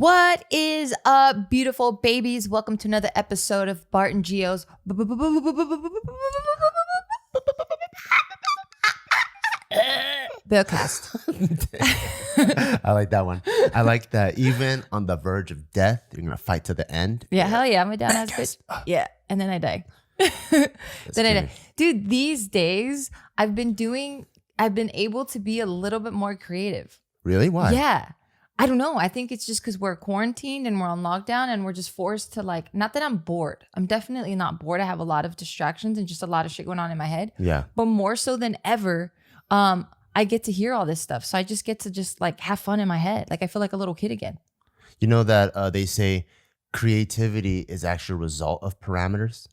What is up, beautiful babies? Welcome to another episode of Bart and Gio's Billcast. I like that one. I like that even on the verge of death, you're going to fight to the end. Yeah, hell yeah. I'm a down ass bitch. Yeah, and then I die. Then I die. Dude, these days, I've been able to be a little bit more creative. Really? Why? Yeah. I don't know. I think it's just because we're quarantined and we're on lockdown and we're just forced to not that I'm bored. I'm definitely not bored. I have a lot of distractions and just a lot of shit going on in my head. Yeah. But more so than ever, I get to hear all this stuff. So I just get to have fun in my head. I feel like a little kid again. You know that they say creativity is actually a result of parameters?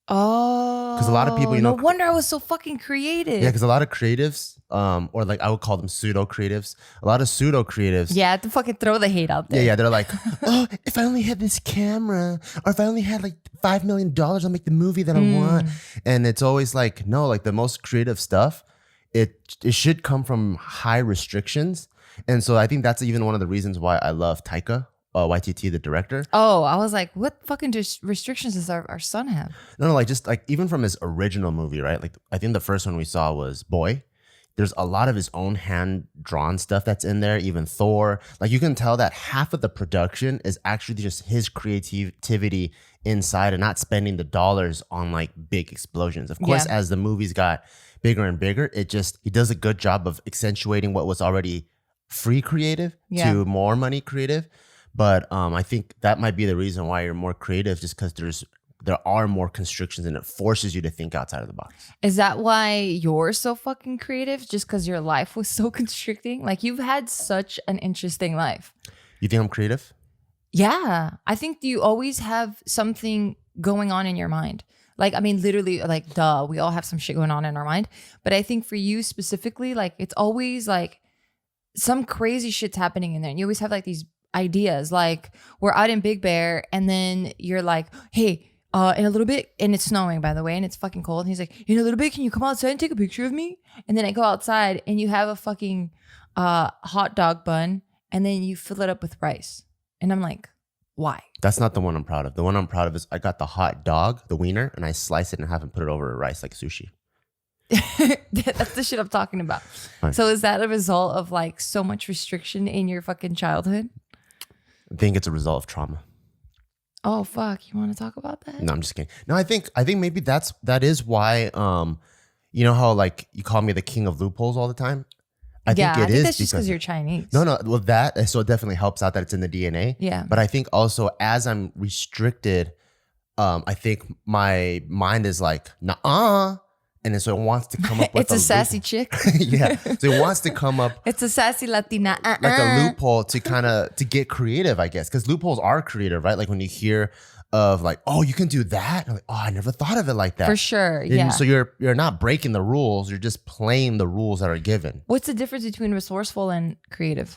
Oh. Because a lot of people, no wonder I was so fucking creative. Yeah, because a lot of creatives, or I would call them pseudo creatives. A lot of pseudo creatives. Yeah, I have to fucking throw the hate out there. Yeah, they're like, oh, if I only had this camera, or if I only had $5 million, I'll make the movie that I want. And it's always no, the most creative stuff, it should come from high restrictions. And so I think that's even one of the reasons why I love Taika Waititi, the director. Oh, I was like, what fucking restrictions does our son have? No, just even from his original movie, right? I think the first one we saw was Boy. There's a lot of his own hand-drawn stuff that's in there, even Thor. You can tell that half of the production is actually just his creativity inside and not spending the dollars on big explosions. Of course, as the movies got bigger and bigger, he does a good job of accentuating what was already free creative to more money creative. But I think that might be the reason why you're more creative, just because there are more constrictions and it forces you to think outside of the box. Is that why you're so fucking creative? Just because your life was so constricting? You've had such an interesting life. You think I'm creative? Yeah. I think you always have something going on in your mind. Literally, duh, we all have some shit going on in our mind. But I think for you specifically, it's always some crazy shit's happening in there. And you always have these ideas. We're out in Big Bear and then you're hey, in a little bit, and it's snowing, by the way, and it's fucking cold. And he's like, in a little bit, can you come outside and take a picture of me? And then I go outside and you have a fucking hot dog bun and then you fill it up with rice. And I'm like, why? That's not the one I'm proud of. The one I'm proud of is I got the hot dog, the wiener, and I slice it in half and put it over rice like sushi. That's the shit I'm talking about. Right. So is that a result of so much restriction in your fucking childhood? I think it's a result of trauma. Oh fuck! You want to talk about that? No, I'm just kidding. No, I think maybe that is why. You know how you call me the king of loopholes all the time. I think that's just because you're Chinese. No. Well, so it definitely helps out that it's in the DNA. Yeah. But I think also as I'm restricted, I think my mind is nah. And then so it wants to come up with it's a sassy chick. Yeah. So it wants to come up. It's a sassy Latina. A loophole to get creative, I guess. Because loopholes are creative, right? When you hear of oh, you can do that. I'm oh, I never thought of it like that. For sure. Yeah. So you're not breaking the rules. You're just playing the rules that are given. What's the difference between resourceful and creative?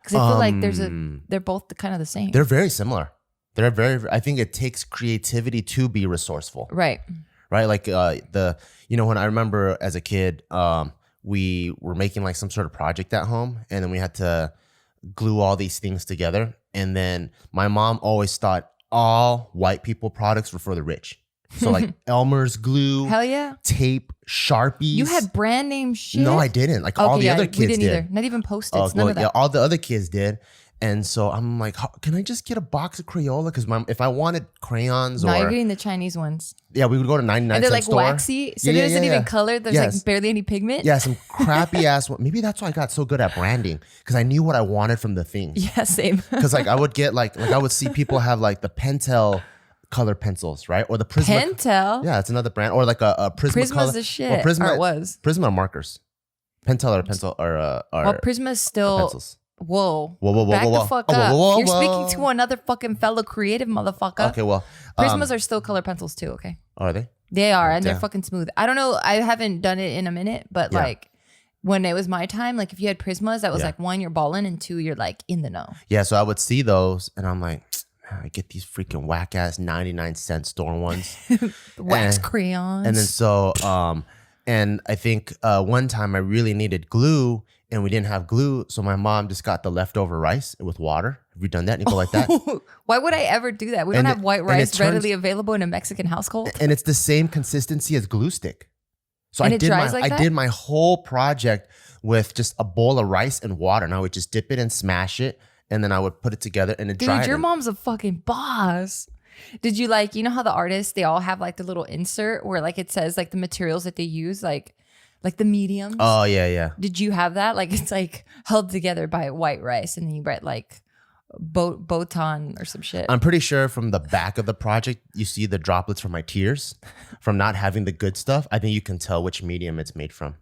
Because I feel they're both kind of the same. They're very similar. I think it takes creativity to be resourceful. Right. Right. When I remember as a kid, we were making some sort of project at home and then we had to glue all these things together. And then my mom always thought all white people products were for the rich. So Elmer's glue, hell yeah, tape, Sharpies. You had brand name shit? No, I didn't. All the other kids we didn't did. Either. Not even Post-its, none of that. Yeah, all the other kids did. And so I'm like, can I just get a box of Crayola? Because if I wanted crayons you're getting the Chinese ones. Yeah, we would go to 99 cent store. And they're waxy, so there isn't even color. There's barely any pigment. Yeah, some crappy ass one. Maybe that's why I got so good at branding, because I knew what I wanted from the things. Yeah, same. Because I would get I would see people have the Pentel color pencils, right? Or the Prisma. Pentel? Yeah, it's another brand. Or a Prisma Prisma's color. the shit. Well, Prisma, or it was. Prisma are markers. Pentel or pencil or well, Prisma's still pencils. Whoa. Back the fuck up. You're speaking to another fucking fellow creative motherfucker. Okay, well. Prismas are still color pencils too, okay? Are they? They are, and they're fucking smooth. I don't know. I haven't done it in a minute, but when it was my time, if you had Prismas, that was one, you're balling, and two, you're in the know. Yeah, so I would see those, and I'm like, I get these freaking whack ass 99-cent store ones. Wax crayons. And then so, and I think one time I really needed glue, and we didn't have glue, so my mom just got the leftover rice with water. Have you done that? And you go like that. Why would I ever do that? We don't have white rice readily available in a Mexican household. And it's the same consistency as glue stick. So And I it did dries my like I that? did my whole project with just a bowl of rice and water. And I would just dip it and smash it, and then I would put it together and it dried. Dude, your mom's a fucking boss. Did you like, you know how the artists, they all have like the little insert where like it says like the materials that they use, like the mediums? Oh yeah. Did you have that? Like it's like held together by white rice and then you write like botan or some shit. I'm pretty sure from the back of the project, you see the droplets from my tears from not having the good stuff. I think you can tell which medium it's made from.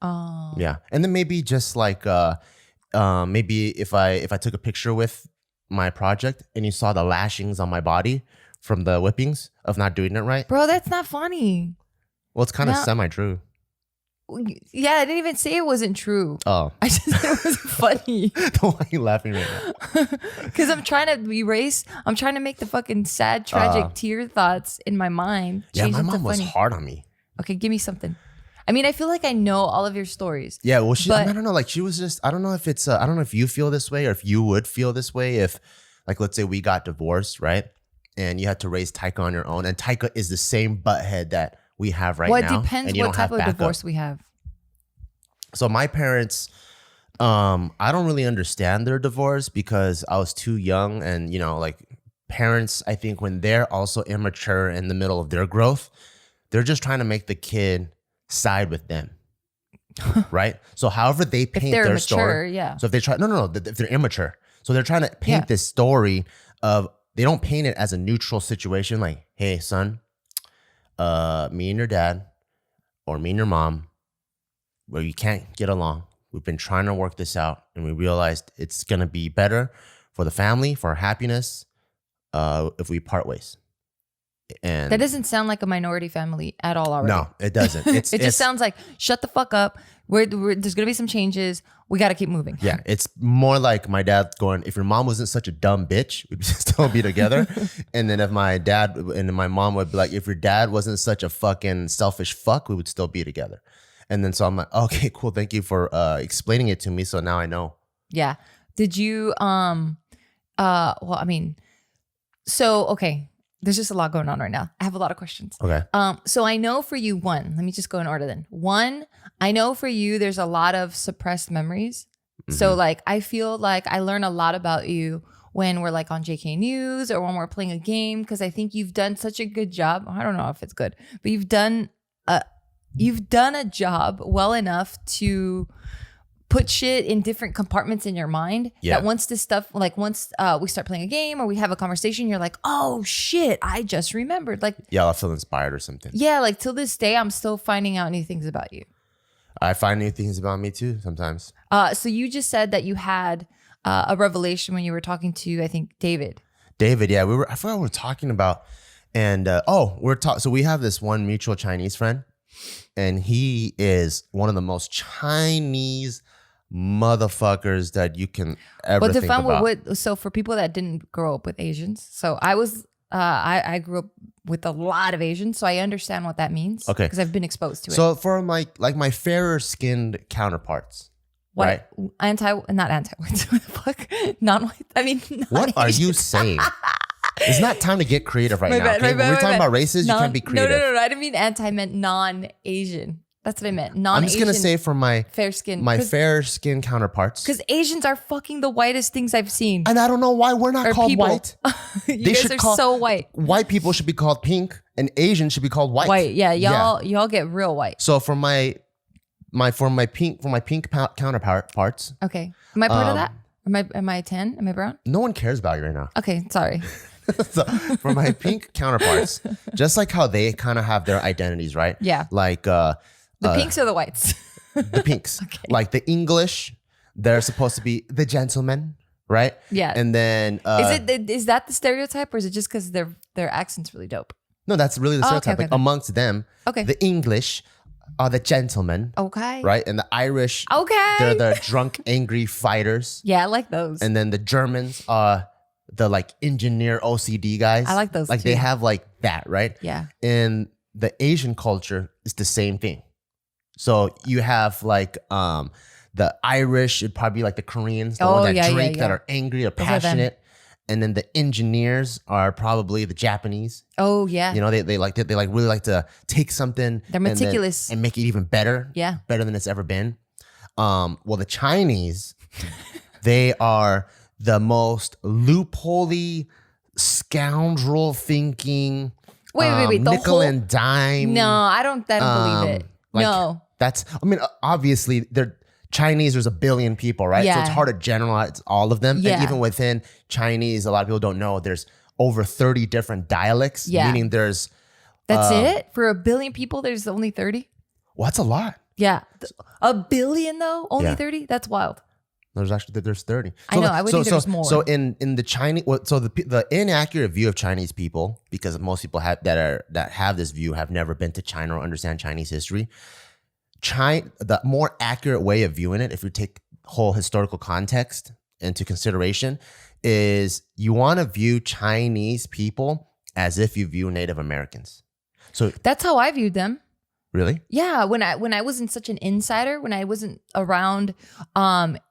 Oh. Yeah. And then maybe just like maybe if I took a picture with my project and you saw the lashings on my body from the whippings of not doing it right. Bro, that's not funny. Well, it's kind of No. semi-true. Yeah, I didn't even say it wasn't true. Oh. I just said it was funny. Why are you laughing right now? Because I'm trying to make the fucking sad, tragic tear thoughts in my mind. Yeah, change my them to mom was funny. hard on me. Okay, give me something. I mean, I feel like I know all of your stories. Yeah, well, I But- don't know. Like she was just, I don't know if it's, I don't know if you feel this way or if you would feel this way if, like, let's say we got divorced, right? And you had to raise Taika on your own. And Taika is the same butthead that we have right Well, now. it depends and you what don't type have of backup. divorce we have. So my parents, I don't really understand their divorce because I was too young. And, you know, like parents, I think when they're also immature in the middle of their growth, they're just trying to make the kid side with them. Right? So however they If paint they're their mature, story. yeah. So if they try, no, if they're immature. So they're trying to paint Yeah. this story of, they don't paint it as a neutral situation. Like, hey, son, me and your dad or me and your mom, where you can't get along. We've been trying to work this out and we realized it's going to be better for the family, for our happiness, if we part ways. And That doesn't sound like a minority family at all already. no, it doesn't. It just sounds like, shut the fuck up. There's going to be some changes. We got to keep moving. Yeah, it's more like my dad going, if your mom wasn't such a dumb bitch, we'd still be together. And then if my dad and my mom would be like, if your dad wasn't such a fucking selfish fuck, we would still be together. And then so I'm like, okay, cool. Thank you for explaining it to me. So now I know. Yeah. Did you, well, I mean, so, okay. There's just a lot going on right now. I have a lot of questions. Okay. So I know for you, one, let me just go in order then. One, I know for you, there's a lot of suppressed memories. So like, I feel like I learn a lot about you when we're like on JK News or when we're playing a game, because I think you've done such a good job. I don't know if it's good, but you've done a job well enough to put shit in different compartments in your mind. Yeah. That once this stuff, like once we start playing a game or we have a conversation, you're like, oh shit, I just remembered. Like, Yeah, I'll feel inspired or something. yeah, like till this day, I'm still finding out new things about you. I find new things about me too sometimes. So you just said that you had a revelation when you were talking to, I think, David. David, yeah, I forgot what we were talking about. And so we have this one mutual Chinese friend, and he is one of the most Chinese motherfuckers that you can ever But to think find about. so for people that didn't grow up with Asians, so I grew up with a lot of Asians, so I understand what that means. Okay. Because I've been exposed to it. So for my fairer skinned counterparts, right? Not anti-white. What the fuck? Non-white. I mean, What are non-Asian. you saying? It's not time to get creative right My now. bad, Okay? my When bad, we're my talking bad. about races, you can't be creative. No. I didn't mean anti. I meant non-Asian. That's what I meant. I'm Non-Asian. just gonna say for my fair skin. fair skinned counterparts. Because Asians are fucking the whitest things I've seen. And I don't know why we're not Or called people. white. You They guys should are call- so white. White people should be called pink, and Asian should be called white. White. Yeah. Y'all get real white. So for my pink counterparts, Okay. Am I part of that? Am I 10? Am I brown? no one cares about you right now. Okay. Sorry. So for my pink counterparts, just like how they kind of have their identities, right? Yeah. Like The pinks or the whites? the pinks, like the English, they're supposed to be the gentlemen, right? Yeah. And then Is that the stereotype, or is it just because their accent's really dope? no, that's really the Oh, stereotype. okay, Like okay. amongst them, Okay. the English are the gentlemen, Okay. right? And the Irish, Okay. they're the drunk, angry fighters. Yeah, I like those. And then the Germans are the like engineer OCD guys. I like those Like too. they have like that, right? Yeah. In the Asian culture, it's the same thing. So you have like The Irish would probably be like the Koreans, the Oh, ones that yeah, yeah, drink, that yeah. are angry or Those are them. passionate. And then the engineers are probably the Japanese. Oh yeah. You know, they really like to take something. They're meticulous. and make it even better. Yeah. Better than it's ever been. Well, the Chinese, they are the most loopholey, scoundrel thinking. Wait. The nickel whole and dime. No, I don't believe it. Like, No. That's, I mean, obviously they're Chinese, there's a billion people, right? So Yeah. it's hard to generalize all of them. Yeah. And even within Chinese, a lot of people don't know there's over 30 different dialects, Yeah. meaning there's, That's it? For 1 billion people, there's only 30? well, that's a lot. Yeah. 1 billion though? Only Yeah. 30? That's wild. There's 30. I know, I would think there's more. So in the Chinese, so the inaccurate view of Chinese people, because most people that have this view have never been to China or understand Chinese history. The more accurate way of viewing it, if you take whole historical context into consideration, is you want to view Chinese people as if you view Native Americans. So That's how I viewed them. really, Yeah, when I wasn't such an insider, when I wasn't around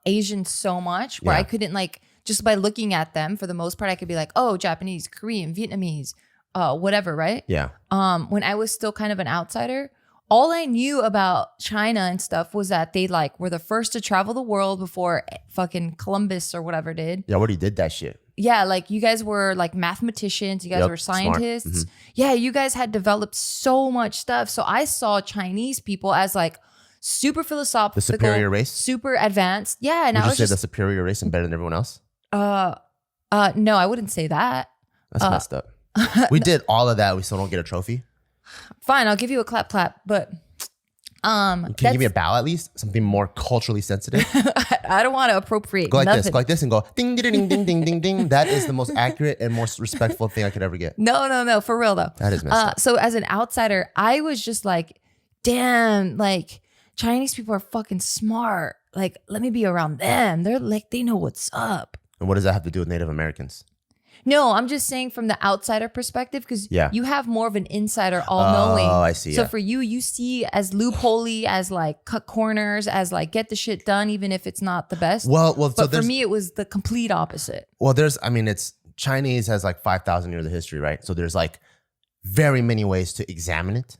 Asians so much, where Yeah. I couldn't like just by looking at them for the most part, I could be like, oh, Japanese, Korean, Vietnamese, whatever, right? yeah, When I was still kind of an outsider, all I knew about China and stuff was that they like were the first to travel the world before fucking Columbus or whatever did. yeah. What he did that shit. Yeah, like you guys were like mathematicians, you guys Yep, were smart. scientists. Yeah, you guys had developed so much stuff. So I saw Chinese people as like super philosophical, The superior race? super advanced. Yeah, and Would I you was say just the superior race and better than everyone else? no, I wouldn't say that. That's messed up. We did all of that. We still don't get a trophy. Fine, I'll give you a clap, but Can you give me a bow at least? Something more culturally sensitive. I don't want to appropriate Go like nothing. this. Go like this and go ding ding ding ding ding ding ding. That is the most accurate and most respectful thing I could ever get. No, for real though. That is messed up. So as an outsider, I was just like, damn, like Chinese people are fucking smart. Like, let me be around them. They're like, they know what's up. And what does that have to do with Native Americans? No, I'm just saying from the outsider perspective, because Yeah. you have more of an insider all-knowing. Oh, I see, So yeah. for you see as loopholey, as like cut corners, as like get the shit done, even if it's not the best. Well, but so for there's me, it was the complete opposite. it's Chinese has like 5,000 years of history, right? So there's like very many ways to examine it.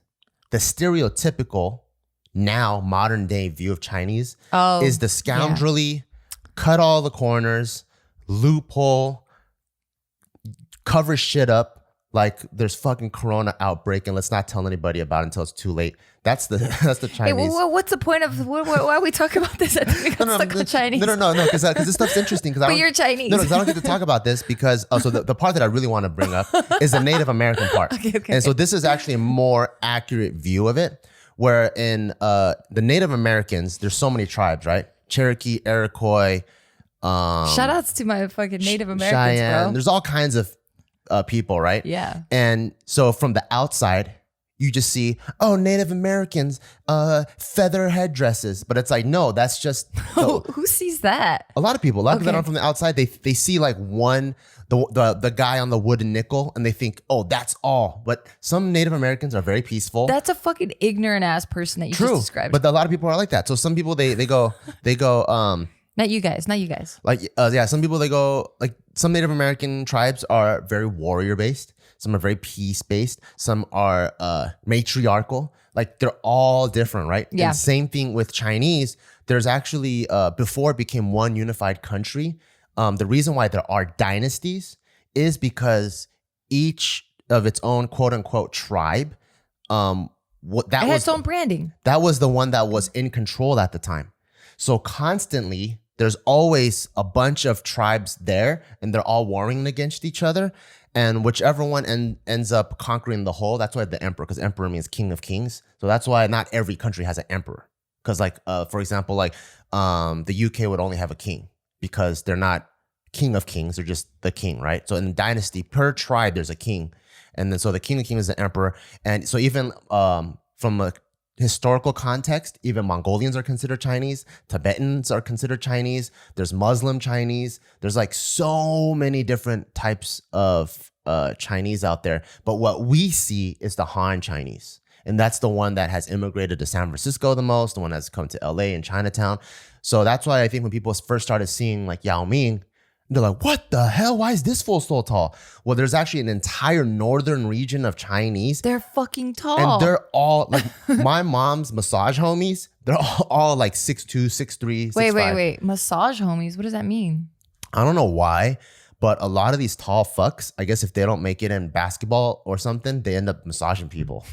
The stereotypical now modern day view of Chinese Oh, is the scoundrelly, cut all the corners, loophole, cover shit up like there's fucking corona outbreak and let's not tell anybody about it until it's too late. That's the Hey, Chinese. well, what's the point of why are we talking about this? I think we got stuck on Chinese. No, because this stuff's interesting. But you're Chinese. No, because I don't get to talk about this because so the part that I really want to bring up is the Native American part. Okay. And so this is actually a more accurate view of it, where in the Native Americans, there's so many tribes, right? Cherokee, Iroquois, Shout outs to my fucking Native Americans, Cheyenne. bro. There's all kinds of people, right? Yeah. And so from the outside, you just see, oh, Native Americans, feather headdresses. But it's like, no, that's just Who sees that? a lot of people. A lot of people that Okay. are from the outside, they see like the guy on the wooden nickel and they think, oh, that's all. But some Native Americans are very peaceful. That's a fucking ignorant ass person that you True. just described. But a lot of people are like that. So some people they go not you guys. like some people they go like some Native American tribes are very warrior based. Some are very peace based. Some are matriarchal. Like they're all different, right? Yeah. And same thing with Chinese. There's actually before it became one unified country. The reason why there are dynasties is because each of its own quote unquote tribe, It had its own branding. that was the one that was in control at the time. So constantly, there's always a bunch of tribes there, and they're all warring against each other. And whichever one ends up conquering the whole, that's why the emperor, because emperor means king of kings. So that's why not every country has an emperor. Because like, for example, like the UK would only have a king because they're not king of kings. They're just the king, right? So in the dynasty, per tribe, there's a king. And then so the king of kings is the emperor. And so even from a historical context, even Mongolians are considered Chinese. Tibetans are considered Chinese. There's Muslim Chinese. There's like so many different types of Chinese out there. But what we see is the Han Chinese. And that's the one that has immigrated to San Francisco the most, the one that's come to LA and Chinatown. So that's why I think when people first started seeing like Yao Ming, they're like, what the hell? Why is this fool so tall? Well, there's actually an entire northern region of Chinese. They're fucking tall. And they're all like my mom's massage homies. They're all like 6'2", 6'3", 6'5". Wait. Massage homies. What does that mean? I don't know why, but a lot of these tall fucks, I guess if they don't make it in basketball or something, they end up massaging people.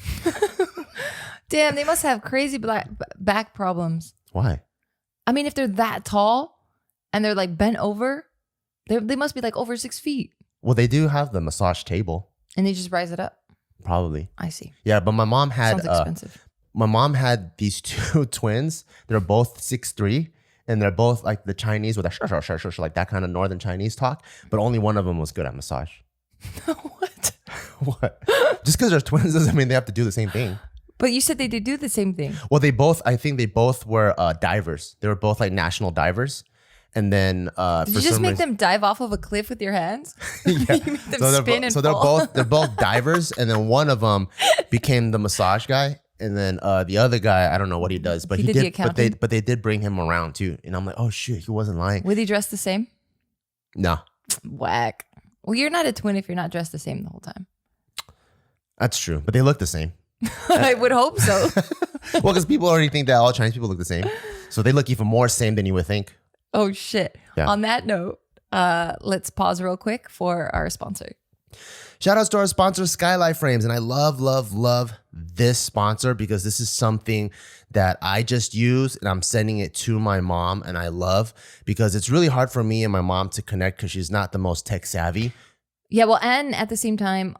Damn, they must have crazy back problems. Why? I mean, if they're that tall and they're like bent over, they must be like over 6 feet. Well, they do have the massage table. And they just rise it up. Probably. I see. Yeah, but my mom had Sounds expensive. My mom had these two twins. They're both 6'3", and they're both like the Chinese with a like that kind of northern Chinese talk. But only one of them was good at massage. What? What? Just because they're twins doesn't mean they have to do the same thing. But you said they did do the same thing. Well, I think they both were divers. They were both like national divers. And then did you just make them dive off of a cliff with your hands? Yeah. You made them spin and fall. They're both divers, and then one of them became the massage guy, and then the other guy, I don't know what he does, but he did. But they did bring him around too, and I'm like, oh shit, he wasn't lying. Were they dressed the same? No. Whack. Well, you're not a twin if you're not dressed the same the whole time. That's true, but they look the same. I would hope so. Well, because people already think that all Chinese people look the same, so they look even more same than you would think. Oh, shit. Yeah. On that note, let's pause real quick for our sponsor. Shout out to our sponsor, Skylight Frames. And I love this sponsor because this is something that I just use and I'm sending it to my mom. And I love because it's really hard for me and my mom to connect because she's not the most tech savvy. Yeah, well, and at the same time,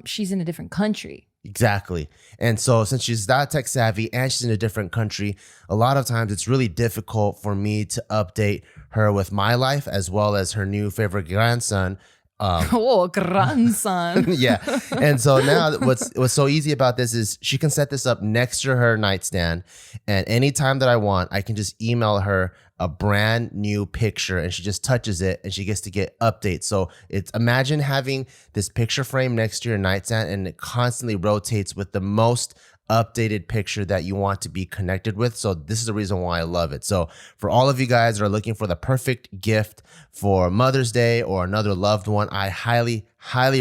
she's in a different country. Exactly. And so since she's not tech savvy and she's in a different country, a lot of times it's really difficult for me to update her with my life as well as her new favorite grandson. Grandson. Yeah. And so now what's so easy about this is she can set this up next to her nightstand. And anytime that I want, I can just email her a brand new picture and she just touches it and she gets to get updates. So imagine having this picture frame next to your nightstand and it constantly rotates with the most updated picture that you want to be connected with. So this is the reason why I love it. So for all of you guys that are looking for the perfect gift for Mother's Day or another loved one, I highly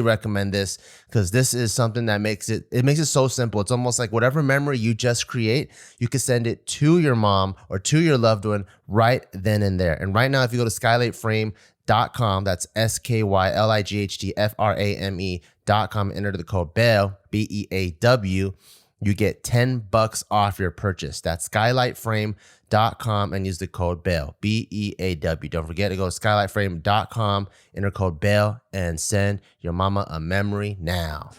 recommend this because this is something that makes it so simple. It's almost like whatever memory you just create, you can send it to your mom or to your loved one right then and there. And right now, if you go to skylightframe.com, that's SKYLIGHTFRAME.com, enter the code BEAW, BEAW, you get $10 off your purchase. That's skylightframe.com and use the code BEAW, BEAW. Don't forget to go to skylightframe.com, enter code BEAW, and send your mama a memory now.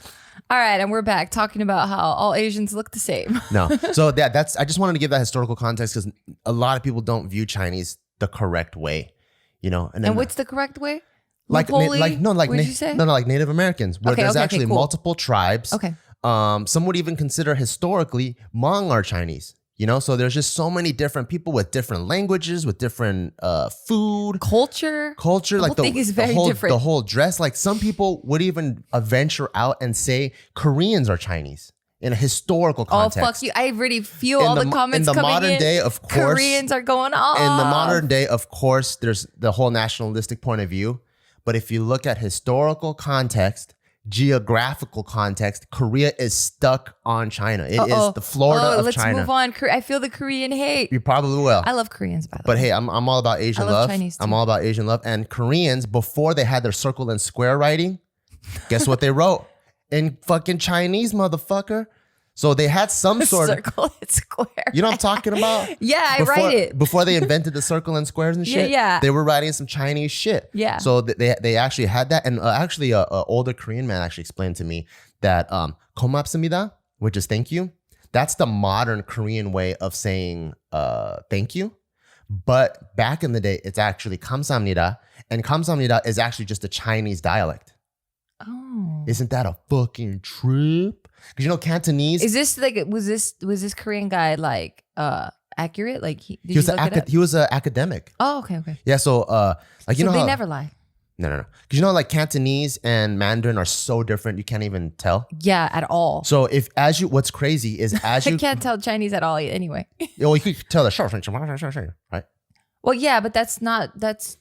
All right, and we're back talking about how all Asians look the same. No, so that's I just wanted to give that historical context because a lot of people don't view Chinese the correct way, you know. And what's the correct way? Like Native Americans, where there's actually multiple tribes. Okay. Some would even consider historically Hmong are Chinese, you know? So there's just so many different people with different languages, with different food. Culture. Like thing is very different. The whole dress. Like some people would even venture out and say Koreans are Chinese in a historical context. Oh, fuck you. I already feel all the comments coming in. In the modern day, of course. Koreans are going off. In the modern day, of course, there's the whole nationalistic point of view. But if you look at historical context, geographical context, Korea is stuck on China. It is the Florida of China. Let's move on. I feel the Korean hate. You probably will. I love Koreans, by the way. But hey, I'm all about Asian love. Chinese too. I'm all about Asian love. And Koreans, before they had their circle and square writing, guess what they wrote? In fucking Chinese, motherfucker. So they had some sort of circle and square. You know what I'm talking about? Yeah, I write it. Before they invented the circle and squares and shit, yeah. They were writing some Chinese shit. Yeah. So they actually had that. And actually, an older Korean man actually explained to me that 고맙습니다, which is thank you, that's the modern Korean way of saying thank you. But back in the day, it's actually 감사합니다. And 감사합니다 is actually just a Chinese dialect. Oh. Isn't that a fucking trip? Because you know Cantonese. Is this like was this Korean guy like accurate? Like he was an academic. Oh, okay. Yeah, so you know they how, never lie. No. Because you know like Cantonese and Mandarin are so different you can't even tell. Yeah, at all. So what's crazy is as you I can't tell Chinese at all anyway. Well, you could tell the right. Well, yeah, but that's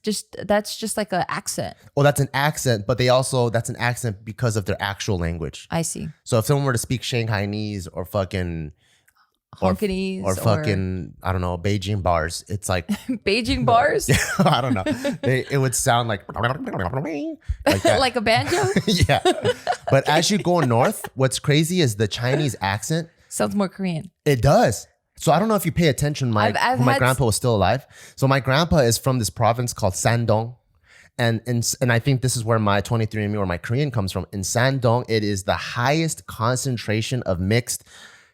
just like an accent. Well, that's an accent, but that's an accent because of their actual language. I see. So if someone were to speak Shanghainese or fucking Honkanese or fucking I don't know, Beijing bars, it's like Beijing bars, I don't know. It would sound like that. like a banjo. Yeah. But as you go north, what's crazy is the Chinese accent. Sounds more Korean. It does. So I don't know if you pay attention. When my grandpa was still alive. So my grandpa is from this province called Shandong. And I think this is where my 23andMe or my Korean comes from. In Shandong, it is the highest concentration of mixed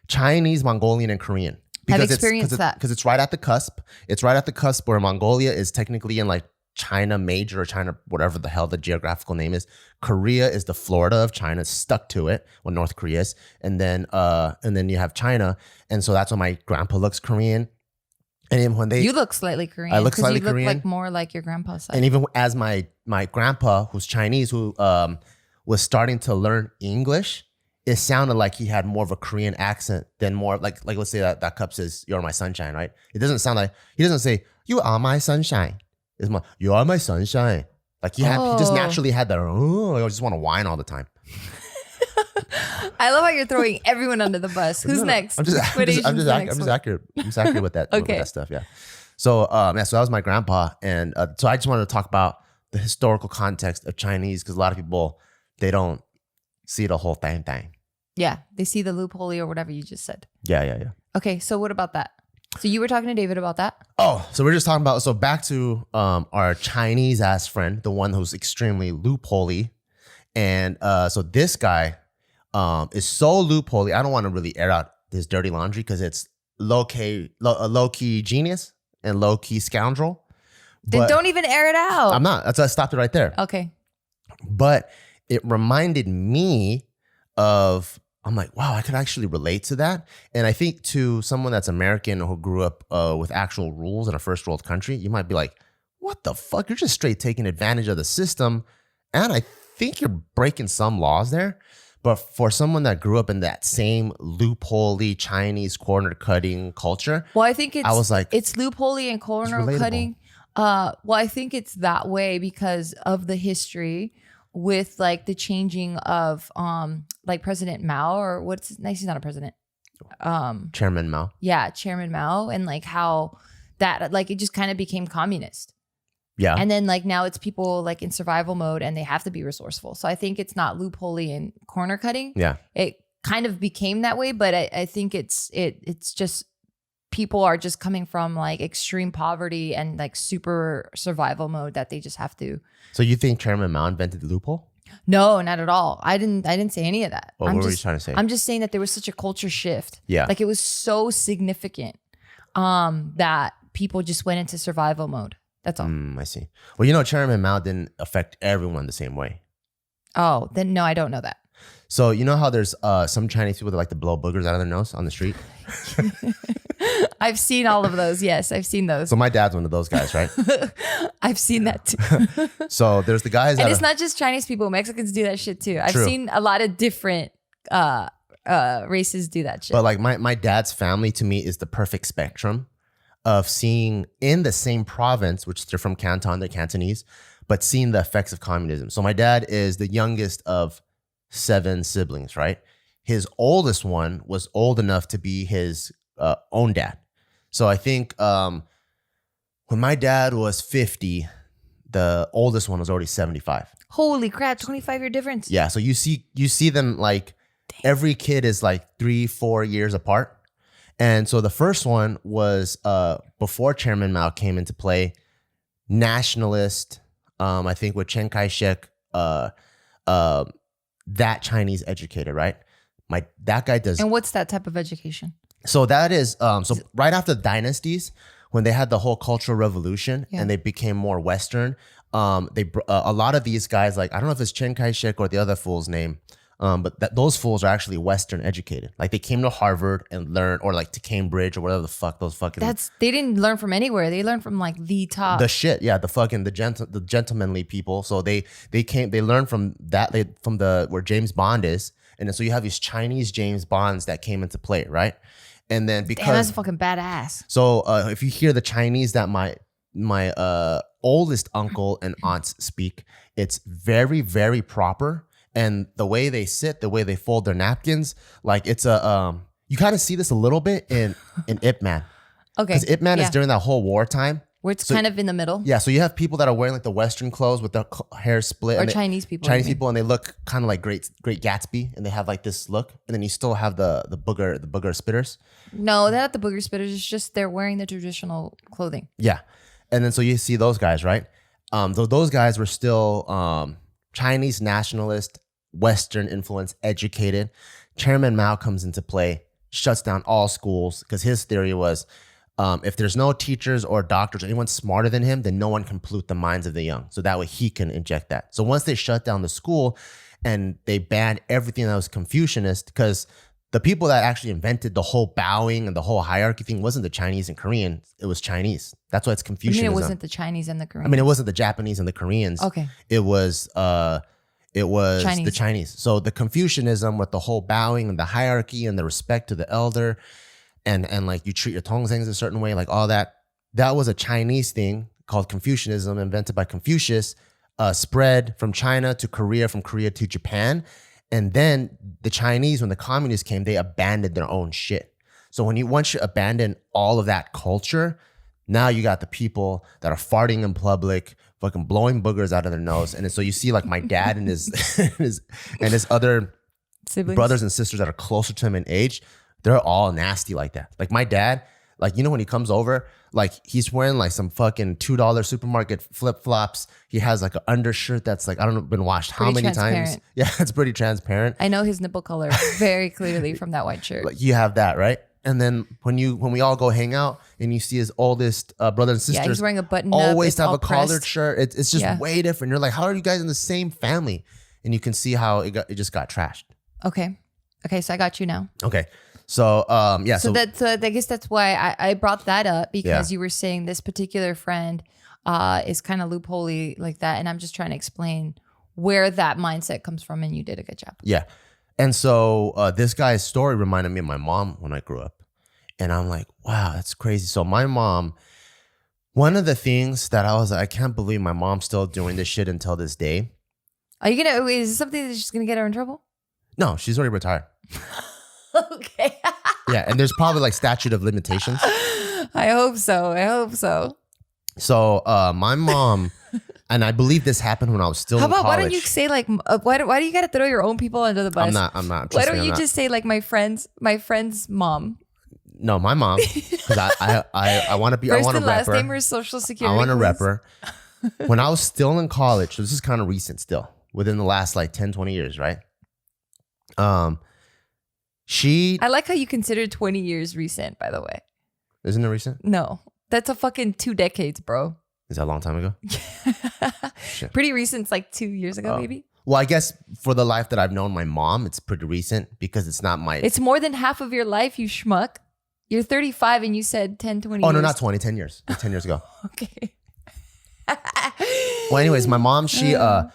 Chinese, Mongolian, and Korean. I've experienced that. Because it's right at the cusp. It's right at the cusp where Mongolia is technically in like China Major or China, whatever the hell the geographical name is. Korea is the Florida of China, stuck to it, well, North Korea is. And then you have China. And so that's why my grandpa looks Korean. And even when you look slightly Korean. I look slightly Korean. You look like more like your grandpa's side. And even as my grandpa, who's Chinese, who was starting to learn English, it sounded like he had more of a Korean accent than more like let's say that cup says "You're my sunshine," right? It doesn't sound like he doesn't say "You are my sunshine." It's more "You are my sunshine." Like he just naturally had that. Oh, I just want to whine all the time. I love how you're throwing everyone under the bus. Who's next? I'm just accurate. I'm just accurate with that. Okay. With that stuff. Yeah. So so that was my grandpa, and so I just wanted to talk about the historical context of Chinese because a lot of people they don't see the whole thing. Yeah, they see the loophole or whatever you just said. Yeah. Okay, so what about that? So you were talking to David about that? Oh, so we're just talking about, so back to our Chinese ass friend, the one who's extremely loopholey. And so this guy is so loopholey. I don't want to really air out his dirty laundry because it's low-key genius and low-key scoundrel. Then don't even air it out. I'm not. That's why I stopped it right there. Okay. But it reminded me of, I'm like, wow, I could actually relate to that. And I think to someone that's American who grew up with actual rules in a first world country, you might be like, what the fuck? You're just straight taking advantage of the system. And I think you're breaking some laws there. But for someone that grew up in that same loopholey Chinese corner cutting culture, well, I think I was like, it's loopholey and corner cutting. Well, I think it's that way because of the history with like the changing of like President Mao or he's not a president. Chairman Mao. Yeah, Chairman Mao, and like how that like it just kind of became communist. Yeah. And then like now it's people like in survival mode and they have to be resourceful. So I think it's not loopholey and corner cutting. Yeah. It kind of became that way, but I think it's just people are just coming from like extreme poverty and like super survival mode that they just have to. So you think Chairman Mao invented the loophole? No, not at all. I didn't say any of that. Well, what were you trying to say? I'm just saying that there was such a culture shift. Yeah. Like it was so significant that people just went into survival mode. That's all. I see. Well, Chairman Mao didn't affect everyone the same way. Oh, then no, I don't know that. So you know how there's some Chinese people that like to blow boogers out of their nose on the street? I've seen all of those. Yes, I've seen those. So my dad's one of those guys, right? I've seen that too. So there's the guys that and it's not just Chinese people. Mexicans do that shit too. I've True. seen a lot of different races do that shit. But like my dad's family to me is the perfect spectrum of seeing in the same province, which they're from Canton, they're Cantonese, but seeing the effects of communism. So my dad is the youngest of 7 siblings, right? His oldest one was old enough to be his own dad. So I think when my dad was 50, the oldest one was already 75. Holy crap, 25-year difference. Yeah, so you see them like every kid is like 3-4 years apart. And so the first one was before Chairman Mao came into play, nationalist, I think with Chiang Kai-shek, that Chinese educated, right? That guy does. And what's that type of education? So that is, right after the dynasties, when they had the whole Cultural Revolution and they became more Western, a lot of these guys, like, I don't know if it's Chiang Kai-shek or the other fool's name, but those fools are actually Western educated. Like they came to Harvard and learned, or like to Cambridge or whatever the fuck those fucking. They didn't learn from anywhere. They learned from like the top. The shit, yeah, the gentlemanly people. So they learned from that, where James Bond is, and then so you have these Chinese James Bonds that came into play, right? And then because that's fucking badass. So if you hear the Chinese that my my oldest uncle and aunts speak, it's very, very proper. And the way they sit, the way they fold their napkins, like it's a you kind of see this a little bit in Ip Man. Okay. Because Ip Man is during that whole wartime. Where it's kind of in the middle. Yeah, so you have people that are wearing like the Western clothes with their hair split. Or Chinese people. Chinese people, and they look kind of like Great Gatsby, and they have like this look. And then you still have the booger spitters. No, they're not the booger spitters. It's just they're wearing the traditional clothing. Yeah. And then so you see those guys, right? Those guys were still Chinese nationalist, Western influence, educated. Chairman Mao comes into play, shuts down all schools because his theory was, if there's no teachers or doctors, anyone smarter than him, then no one can pollute the minds of the young. So that way he can inject that. So once they shut down the school and they banned everything that was Confucianist, because the people that actually invented the whole bowing and the whole hierarchy thing wasn't the Chinese and Koreans. It was Chinese. That's why it's Confucianism. I mean, it wasn't the Chinese and the Koreans. I mean, it wasn't the Japanese and the Koreans. Okay. It was Chinese. The Chinese. So the Confucianism with the whole bowing and the hierarchy and the respect to the elder, and like you treat your tongzhengs a certain way, like all that was a Chinese thing called Confucianism, invented by Confucius, spread from China to Korea, from Korea to Japan. And then the Chinese, when the communists came, they abandoned their own shit. So once you abandon all of that culture, now you got the people that are farting in public, fucking blowing boogers out of their nose. And so you see like my dad and his his other siblings, brothers and sisters that are closer to him in age, they're all nasty like that. Like my dad, like, you know, when he comes over, like he's wearing like some fucking $2 supermarket flip-flops. He has like an undershirt that's like, I don't know, been washed how many times. Yeah, it's pretty transparent. I know his nipple color very clearly from that white shirt. Like you have that, right? And then when we all go hang out and you see his oldest brothers and sisters, he's wearing a button always up, have a collared shirt. It's just way different. You're like, how are you guys in the same family? And you can see how it just got trashed. Okay, so I got you now. Okay. So So I guess that's why I brought that up, because you were saying this particular friend is kind of loopholey like that, and I'm just trying to explain where that mindset comes from, and you did a good job. Yeah. And so this guy's story reminded me of my mom when I grew up, and I'm like, wow, that's crazy. So my mom, one of the things that I was like, I can't believe my mom's still doing this shit until this day. Is this something that's just gonna get her in trouble? No, she's already retired. Okay. Yeah, and there's probably like statute of limitations. I hope so. So my mom, and I believe this happened when I was still in college. Why don't you say like, why do you got to throw your own people under the bus? I'm not. Why don't you just say like my friend's mom? No, my mom, because I want to be. First I want to and rep last her. name or social security. I want to please? rep her. When I was still in college, so this is kind of recent still, within the last like 10, 20 years, right? I like how you consider 20 years recent, by the way. Isn't it recent? No, that's a fucking 2 decades, bro. Is that a long time ago? Pretty recent. It's like 2 years ago, maybe. Well, I guess for the life that I've known my mom, it's pretty recent because it's not my... It's more than half of your life, you schmuck. You're 35 and you said 10, 20 years. Oh, no, not 20, 10 years. 10 years ago. Okay. Well, anyways, my mom, where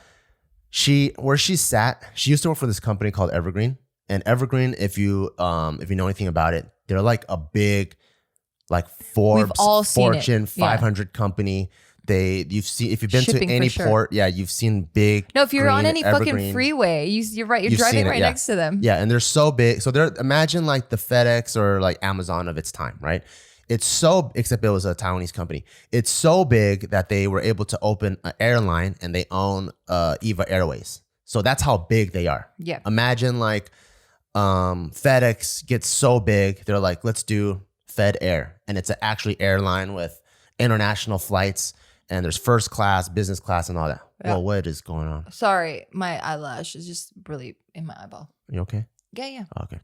she sat, she used to work for this company called Evergreen. And Evergreen, if you know anything about it, they're like a big, like Forbes, Fortune 500 company. If you've been Shipping to any port, you've seen big. No, if you're on any Evergreen. fucking freeway, you're right. You're driving right next to them. Yeah, and they're so big. So they're, imagine like the FedEx or like Amazon of its time, right? It's so, except it was a Taiwanese company. It's so big that they were able to open an airline, and they own Eva Airways. So that's how big they are. Yeah. Imagine like FedEx gets so big, they're like, let's do Fed Air, and it's an actually airline with international flights, and there's first class, business class, and all that. Yeah. Well, what is going on? Sorry, my eyelash is just really in my eyeball. You okay? Yeah. Okay.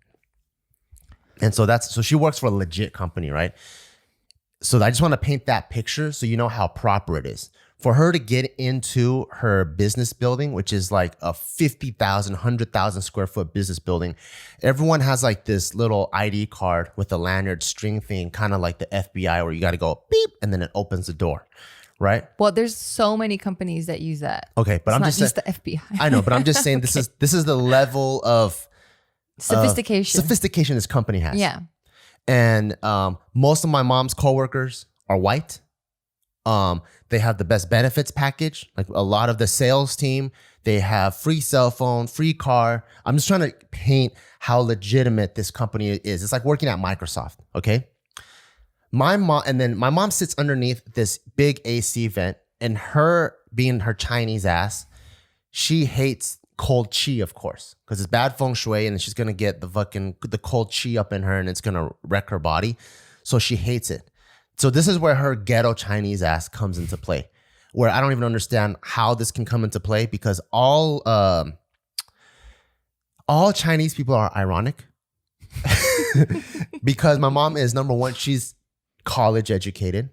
And so she works for a legit company, right? So I just want to paint that picture so you know how proper it is. For her to get into her business building, which is like a 50,000, 100,000 square foot business building, everyone has like this little ID card with a lanyard string thing, kind of like the FBI, where you got to go beep and then it opens the door, right? Well, there's so many companies that use that. Okay, but I'm just the FBI. I know, but I'm just saying okay. This is the level of sophistication this company has. Yeah. And most of my mom's coworkers are white, They have the best benefits package. Like a lot of the sales team, they have free cell phone, free car. I'm just trying to paint how legitimate this company is. It's like working at Microsoft, okay? My mom sits underneath this big AC vent, and her being her Chinese ass, she hates cold chi, of course, because it's bad feng shui, and she's gonna get the cold chi up in her, and it's gonna wreck her body. So she hates it. So this is where her ghetto Chinese ass comes into play, where I don't even understand how this can come into play, because all Chinese people are ironic. Because my mom is, number one, she's college educated.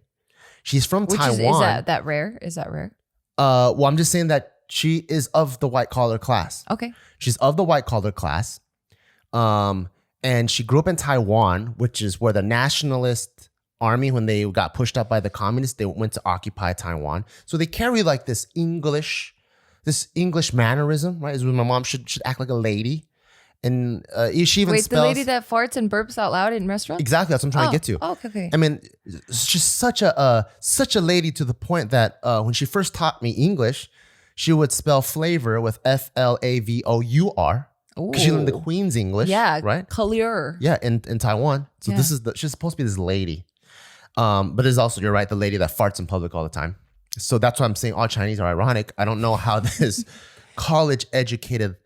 She's from Taiwan. Is that rare? Is that rare? Well, I'm just saying that she is of the white collar class. Okay. She's of the white collar class. And she grew up in Taiwan, which is where the nationalist army, when they got pushed up by the communists, they went to occupy Taiwan. So they carry like this English mannerism, right? Is when my mom should act like a lady. And she even spells... the lady that farts and burps out loud in restaurants? Exactly, that's what I'm trying to get to. Oh, okay. I mean, she's such a lady, to the point that when she first taught me English, she would spell flavor with Flavor. Because she learned the Queen's English. Yeah, right? Clear. Yeah, in Taiwan. So Yeah. She's supposed to be this lady. But it's also, you're right, the lady that farts in public all the time. So that's why I'm saying all Chinese are ironic. I don't know how this college educated...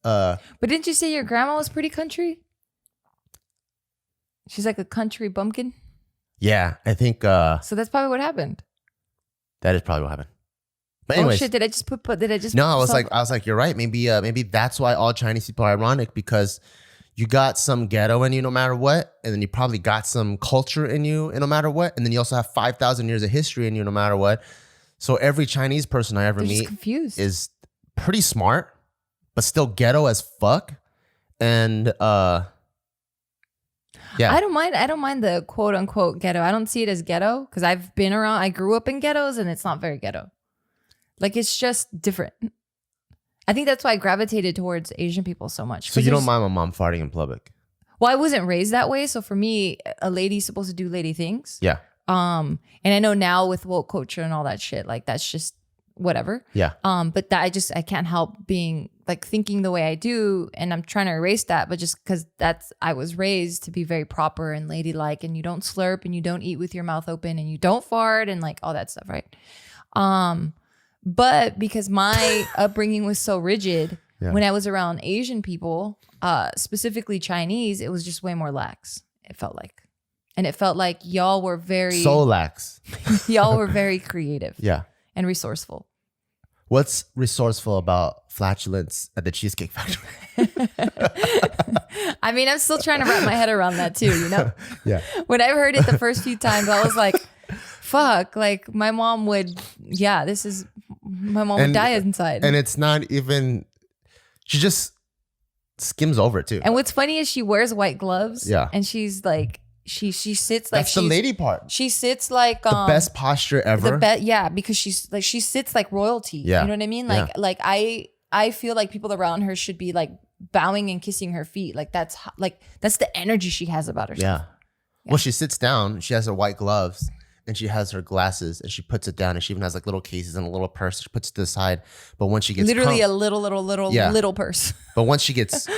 But didn't you say your grandma was pretty country? She's like a country bumpkin. Yeah, I think... so that's probably what happened. That is probably what happened. But anyways, oh shit! Did I just? No, I was like, you're right. Maybe that's why all Chinese people are ironic, because you got some ghetto in you no matter what, and then you probably got some culture in you no matter what, and then you also have 5,000 years of history in you no matter what. So every Chinese person I ever meet is pretty smart, but still ghetto as fuck. And yeah, I don't mind the quote unquote ghetto. I don't see it as ghetto, because I've been around. I grew up in ghettos, and it's not very ghetto. Like, it's just different. I think that's why I gravitated towards Asian people so much. So you don't mind my mom farting in public? Well, I wasn't raised that way. So for me, a lady's supposed to do lady things. Yeah. And I know now with woke culture and all that shit, like that's just whatever. Yeah. But that I can't help being like thinking the way I do. And I'm trying to erase that. But just because I was raised to be very proper and ladylike, and you don't slurp, and you don't eat with your mouth open, and you don't fart, and like all that stuff. Right. But because my upbringing was so rigid, when I was around Asian people, specifically Chinese, it was just way more lax. It felt like. And it felt like y'all were very... So lax. Y'all were very creative. Yeah. And resourceful. What's resourceful about flatulence at the Cheesecake Factory? I mean, I'm still trying to wrap my head around that too, you know? Yeah. When I heard it the first few times, I was like... Fuck, like my mom would, my mom would die inside. And it's not even, she just skims over it too. And what's funny is she wears white gloves. Yeah. And she's like, she sits like, that's the lady part. She sits like the best posture ever. Because she sits like royalty. Yeah. You know what I mean? Like I feel like people around her should be like bowing and kissing her feet. Like that's the energy she has about herself. Yeah. Well, she sits down, she has her white gloves, and she has her glasses, and she puts it down, and she even has like little cases and a little purse. She puts it to the side. But when she gets literally a little purse. But once she gets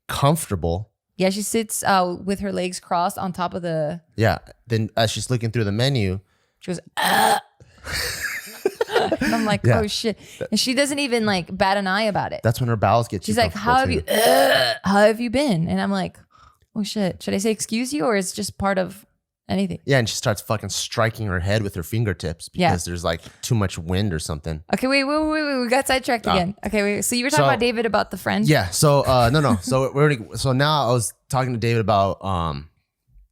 comfortable. Yeah, she sits with her legs crossed on top of the. Yeah. Then as she's looking through the menu, she goes, and I'm like, oh shit. And she doesn't even like bat an eye about it. That's when her bowels get She's like, how have you been? And I'm like, oh shit. Should I say excuse you, or is it just part of anything? Yeah, and she starts fucking striking her head with her fingertips because there's like too much wind or something. Okay, wait. We got sidetracked again. Okay, wait. So you were talking about David about the friend? Yeah. So no. So now I was talking to David about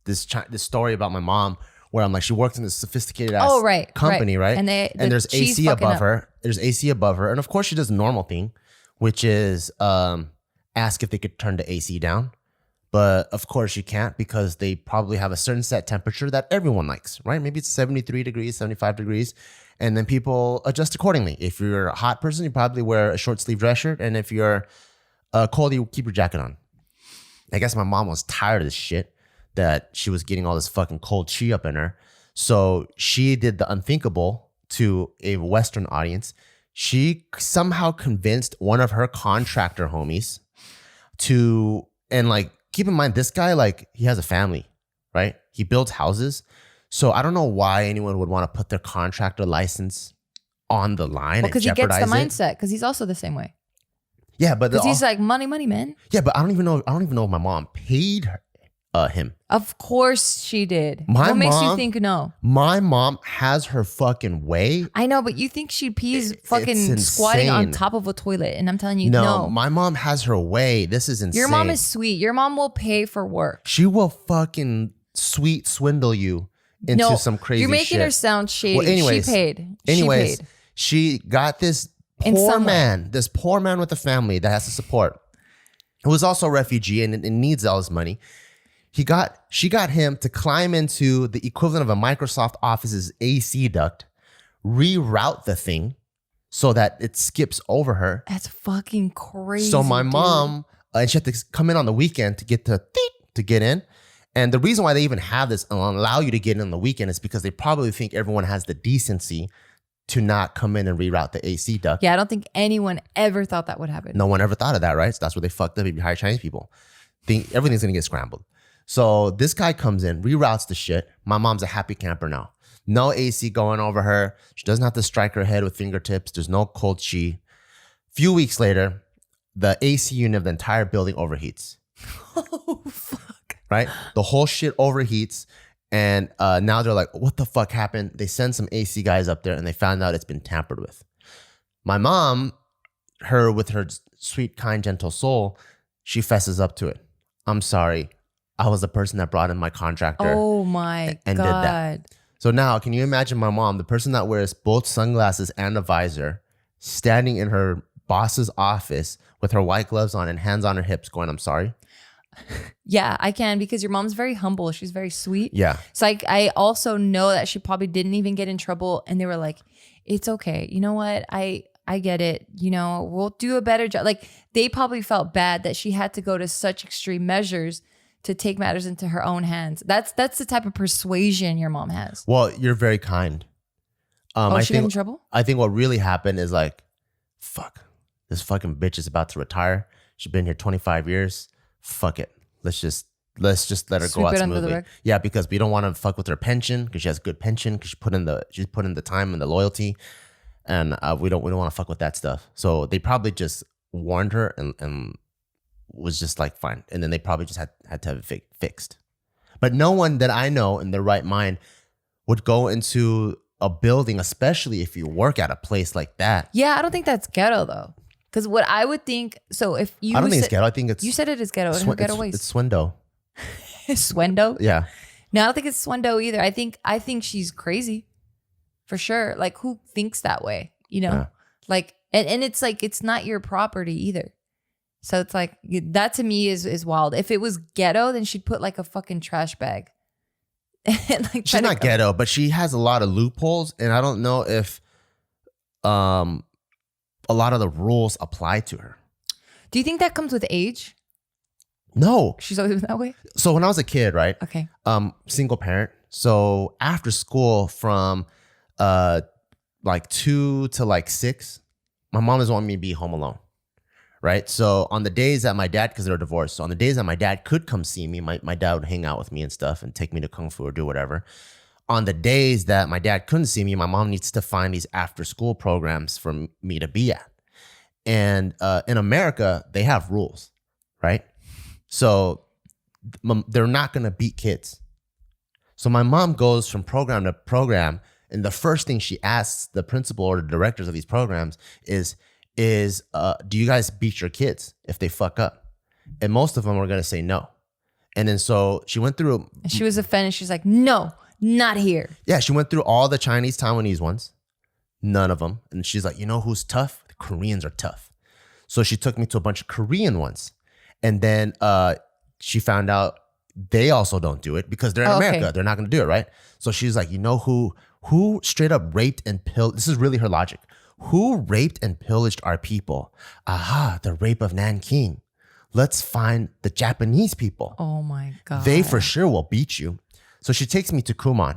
this story about my mom, where I'm like, she works in this sophisticated ass company, right? And there's AC above her. There's AC above her, and of course she does the normal thing, which is ask if they could turn the AC down. But of course you can't, because they probably have a certain set temperature that everyone likes, right? Maybe it's 73 degrees, 75 degrees. And then people adjust accordingly. If you're a hot person, you probably wear a short sleeve dress shirt. And if you're cold, you keep your jacket on. I guess my mom was tired of this shit, that she was getting all this fucking cold chi up in her. So she did the unthinkable to a Western audience. She somehow convinced one of her contractor homies to, and like, keep in mind, this guy, like, he has a family, right? He builds houses. So I don't know why anyone would want to put their contractor license on the line. Because he gets the mindset. Because he's also the same way. Yeah, but because he's like money, man. Yeah, but I don't even know if my mom paid him. Of course she did. What makes you think no? My mom has her fucking way. I know, but you think she pees fucking squatting on top of a toilet, and I'm telling you, no. My mom has her way. This is insane. Your mom is sweet. Your mom will pay for work. She will fucking sweet swindle you into some crazy shit. You're making her sound shady. Well, anyways, she paid. She got this poor man with a family that has to support, who was also a refugee and needs all his money. She got him to climb into the equivalent of a Microsoft Office's AC duct, reroute the thing so that it skips over her. That's fucking crazy. So my mom, and she had to come in on the weekend to get in. And the reason why they even have this and allow you to get in on the weekend is because they probably think everyone has the decency to not come in and reroute the AC duct. Yeah, I don't think anyone ever thought that would happen. No one ever thought of that, right? So that's where they fucked up. If you hire Chinese people, think everything's gonna get scrambled. So this guy comes in, reroutes the shit. My mom's a happy camper now. No AC going over her. She doesn't have to strike her head with fingertips. There's no cold chi. Few weeks later, the AC unit of the entire building overheats. Oh, fuck. Right? The whole shit overheats. And now they're like, what the fuck happened? They send some AC guys up there and they found out it's been tampered with. My mom, with her sweet, kind, gentle soul, she fesses up to it. I'm sorry. I was the person that brought in my contractor. Oh my God. Did that. So now, can you imagine my mom, the person that wears both sunglasses and a visor, standing in her boss's office with her white gloves on and hands on her hips going, I'm sorry? Yeah, I can, because your mom's very humble. She's very sweet. Yeah. So I also know that she probably didn't even get in trouble. And they were like, it's okay. You know what? I get it. You know, we'll do a better job. Like, they probably felt bad that she had to go to such extreme measures to take matters into her own hands. That's the type of persuasion your mom has. Well, you're very kind. She got in trouble? I think what really happened is like, fuck, this fucking bitch is about to retire. She's been here 25 years. Fuck it. Let's just let her go out smoothly. Yeah, because we don't want to fuck with her pension, because she has good pension, because she's put in the time and the loyalty, and we don't want to fuck with that stuff. So they probably just warned her and was just like, fine. And then they probably just had to have it fixed. But no one that I know in their right mind would go into a building, especially if you work at a place like that. Yeah, I don't think that's ghetto though. Because what I would think, so if you I don't think it's ghetto. I think it's... You said it is ghetto. It's ghetto ways. It's swendo. Swendo? Yeah. No, I don't think it's swendo either. I think she's crazy. For sure. Like, who thinks that way? You know? Yeah. Like, and it's like, it's not your property either. So it's like, that to me is wild. If it was ghetto, then she'd put like a fucking trash bag. Like, she's not ghetto, but she has a lot of loopholes. And I don't know if a lot of the rules apply to her. Do you think that comes with age? No. She's always been that way? So when I was a kid, right? Okay. Single parent. So after school from like 2 to like 6, my mom was wanting me to be home alone. Right. So on the days that my dad, because they were divorced, so on the days that my dad could come see me, my dad would hang out with me and stuff and take me to Kung Fu or do whatever. On the days that my dad couldn't see me, my mom needs to find these after school programs for me to be at. And in America, they have rules, right? So they're not going to beat kids. So my mom goes from program to program, and the first thing she asks the principal or the directors of these programs is do you guys beat your kids if they fuck up? And most of them are going to say no. And then so she went through. And she was offended. She's like, no, not here. Yeah, she went through all the Chinese, Taiwanese ones. None of them. And she's like, you know who's tough? The Koreans are tough. So she took me to a bunch of Korean ones. And then she found out they also don't do it because they're in America. Okay. They're not going to do it, right? So she's like, you know who straight up raped and pillaged? This is really her logic. Who raped and pillaged our people? Aha, the rape of Nanking. Let's find the Japanese people. Oh my God. They for sure will beat you. So she takes me to Kumon.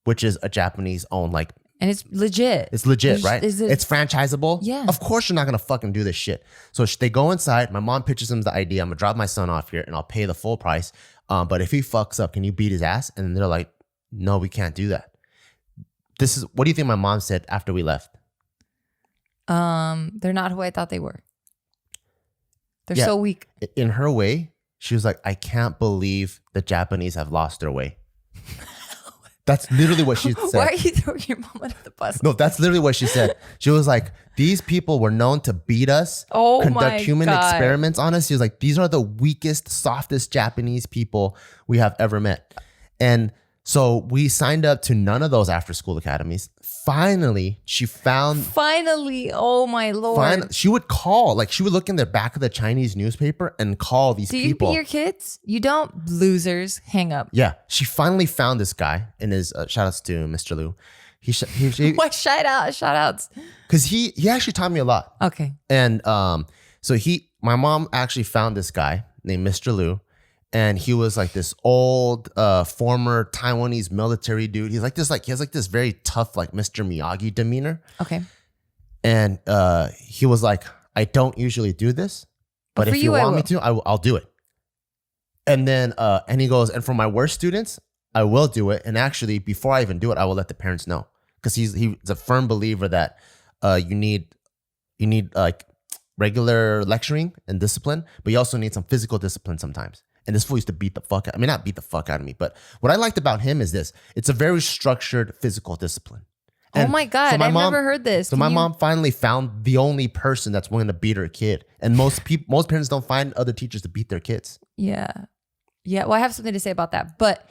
which is a Japanese owned like. And it's legit. It's legit, right? It's franchisable. Yeah. Of course you're not going to fucking do this shit. So they go inside. My mom pitches him the idea. I'm going to drop my son off here and I'll pay the full price. But if he fucks up, can you beat his ass? And they're like, no, we can't do that. What do you think my mom said after we left? They're not who I thought they were. They're so weak. In her way, she was like, I can't believe the Japanese have lost their way. That's literally what she said. Why are you throwing your mom under the bus? No, that's literally what she said. She was like, these people were known to beat us, conduct human experiments on us. She was like, these are the weakest, softest Japanese people we have ever met. And so we signed up to none of those after school academies. Finally, she found... Oh my Lord. She would call, like she would look in the back of the Chinese newspaper and call these people. Do you beat your kids? You don't, losers. Hang up. Yeah. She finally found this guy in his, shout outs to Mr. Liu. What shout outs? Because he actually taught me a lot. Okay. And so my mom actually found this guy named Mr. Liu. And he was like this old former Taiwanese military dude. He has this very tough, like Mr. Miyagi demeanor. Okay. And he was like, I don't usually do this, but if you want me to, I'll do it. And then and he goes, and for my worst students, I will do it. And actually, before I even do it, I will let the parents know, because he's a firm believer that you need like regular lecturing and discipline, but you also need some physical discipline sometimes. And this fool used to not beat the fuck out of me. But what I liked about him is this. It's a very structured physical discipline. And oh my God, I've never heard this. So my mom finally found the only person that's willing to beat her kid. And most parents don't find other teachers to beat their kids. Yeah. Yeah, well, I have something to say about that. But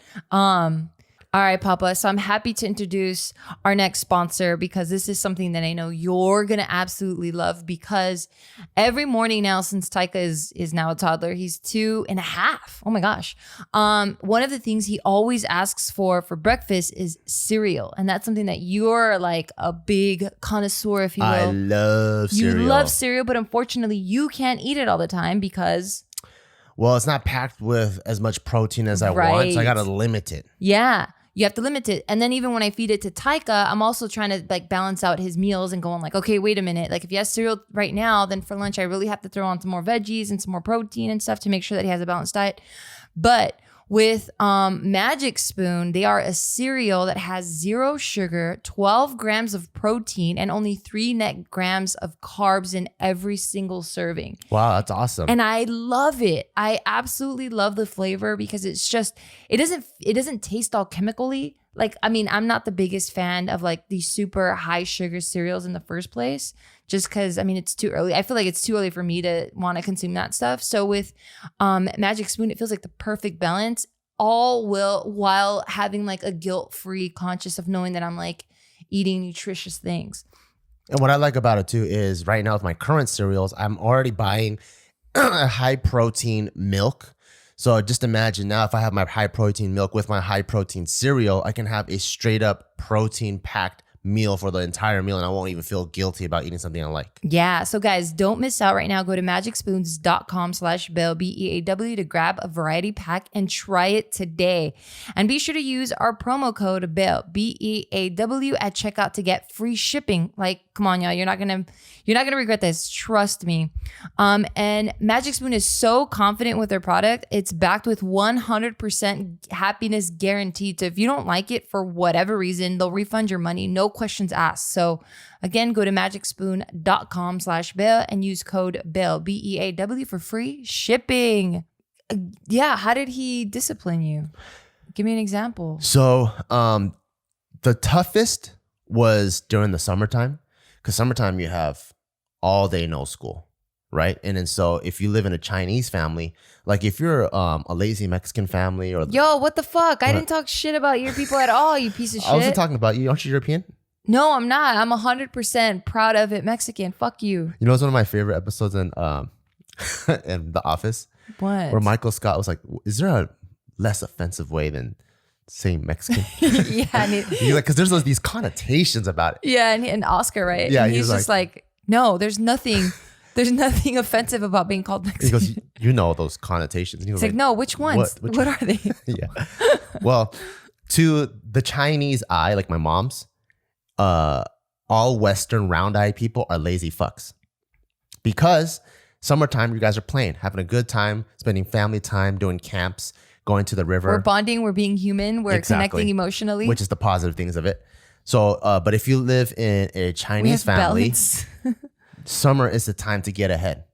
all right, Papa. So I'm happy to introduce our next sponsor, because this is something that I know you're going to absolutely love, because every morning now, since Taika is now a toddler, he's 2.5. Oh my gosh. One of the things he always asks for breakfast is cereal. And that's something that you're like a big connoisseur, if you will. I love cereal. You love cereal, but unfortunately you can't eat it all the time because... Well, it's not packed with as much protein as I want, so I got to limit it. Yeah. You have to limit it. And then even when I feed it to Taika, I'm also trying to like balance out his meals and going like, okay, wait a minute. Like if he has cereal right now, then for lunch, I really have to throw on some more veggies and some more protein and stuff to make sure that he has a balanced diet. But with Magic Spoon, they are a cereal that has 0 sugar, 12 grams of protein, and only 3 net grams of carbs in every single serving. Wow, that's awesome. And I love it. I absolutely love the flavor, because it's just, it doesn't taste all chemically. Like, I mean, I'm not the biggest fan of like these super high sugar cereals in the first place, just because, I mean, it's too early. I feel like it's too early for me to want to consume that stuff. So with Magic Spoon, it feels like the perfect balance, while having like a guilt-free conscious of knowing that I'm like eating nutritious things. And what I like about it too is right now with my current cereals, I'm already buying a high protein milk. So just imagine now if I have my high protein milk with my high protein cereal, I can have a straight up protein packed meal for the entire meal, and I won't even feel guilty about eating something I like. Yeah. So guys, don't miss out right now. Go to magicspoons.com/Beaw, BEAW, to grab a variety pack and try it today. And be sure to use our promo code Beaw, BEAW, at checkout to get free shipping. Like, come on, y'all. You're not gonna regret this. Trust me. And Magic Spoon is so confident with their product. It's backed with 100% happiness guaranteed. So if you don't like it for whatever reason, they'll refund your money. No questions asked. So again, go to magicspoon.com/Beaw and use code Beaw, BEAW, for free shipping. Yeah. How did he discipline you? Give me an example. So the toughest was during the summertime, because summertime you have all day no school, right? And then so if you live in a Chinese family, like if you're a lazy Mexican family or... Yo, what the fuck? I didn't talk shit about your people at all, you piece of shit. I wasn't talking about you. Aren't you European? No, I'm not. I'm 100% proud of it Mexican. Fuck you. You know, it's one of my favorite episodes in The Office. What? Where Michael Scott was like, is there a less offensive way than saying Mexican? Yeah. Because there's these connotations about it. Yeah, and Oscar, right? Yeah, and he's just like, no, there's nothing offensive about being called Mexican. He goes, you know those connotations. And he was like, no, which ones? What are they? Yeah. Well, to the Chinese eye, like my mom's, all Western round-eyed people are lazy fucks. Because summertime, you guys are playing, having a good time, spending family time, doing camps, going to the river. We're bonding, we're being human, we're connecting emotionally. Which is the positive things of it. So, but if you live in a Chinese family, summer is the time to get ahead.